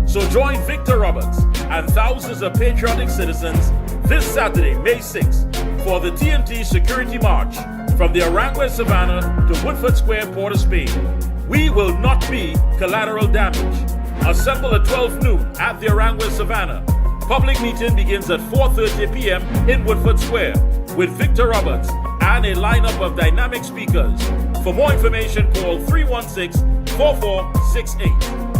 So join Victor Roberts and thousands of patriotic citizens this Saturday, May 6th, for the TNT Security March from the Arangua Savannah to Woodford Square, Port of Spain. We will not be collateral damage. Assemble at 12 noon at the Arangua Savannah. Public meeting begins at 4:30 p.m. in Woodford Square with Victor Roberts and a lineup of dynamic speakers. For more information, call 316-4468.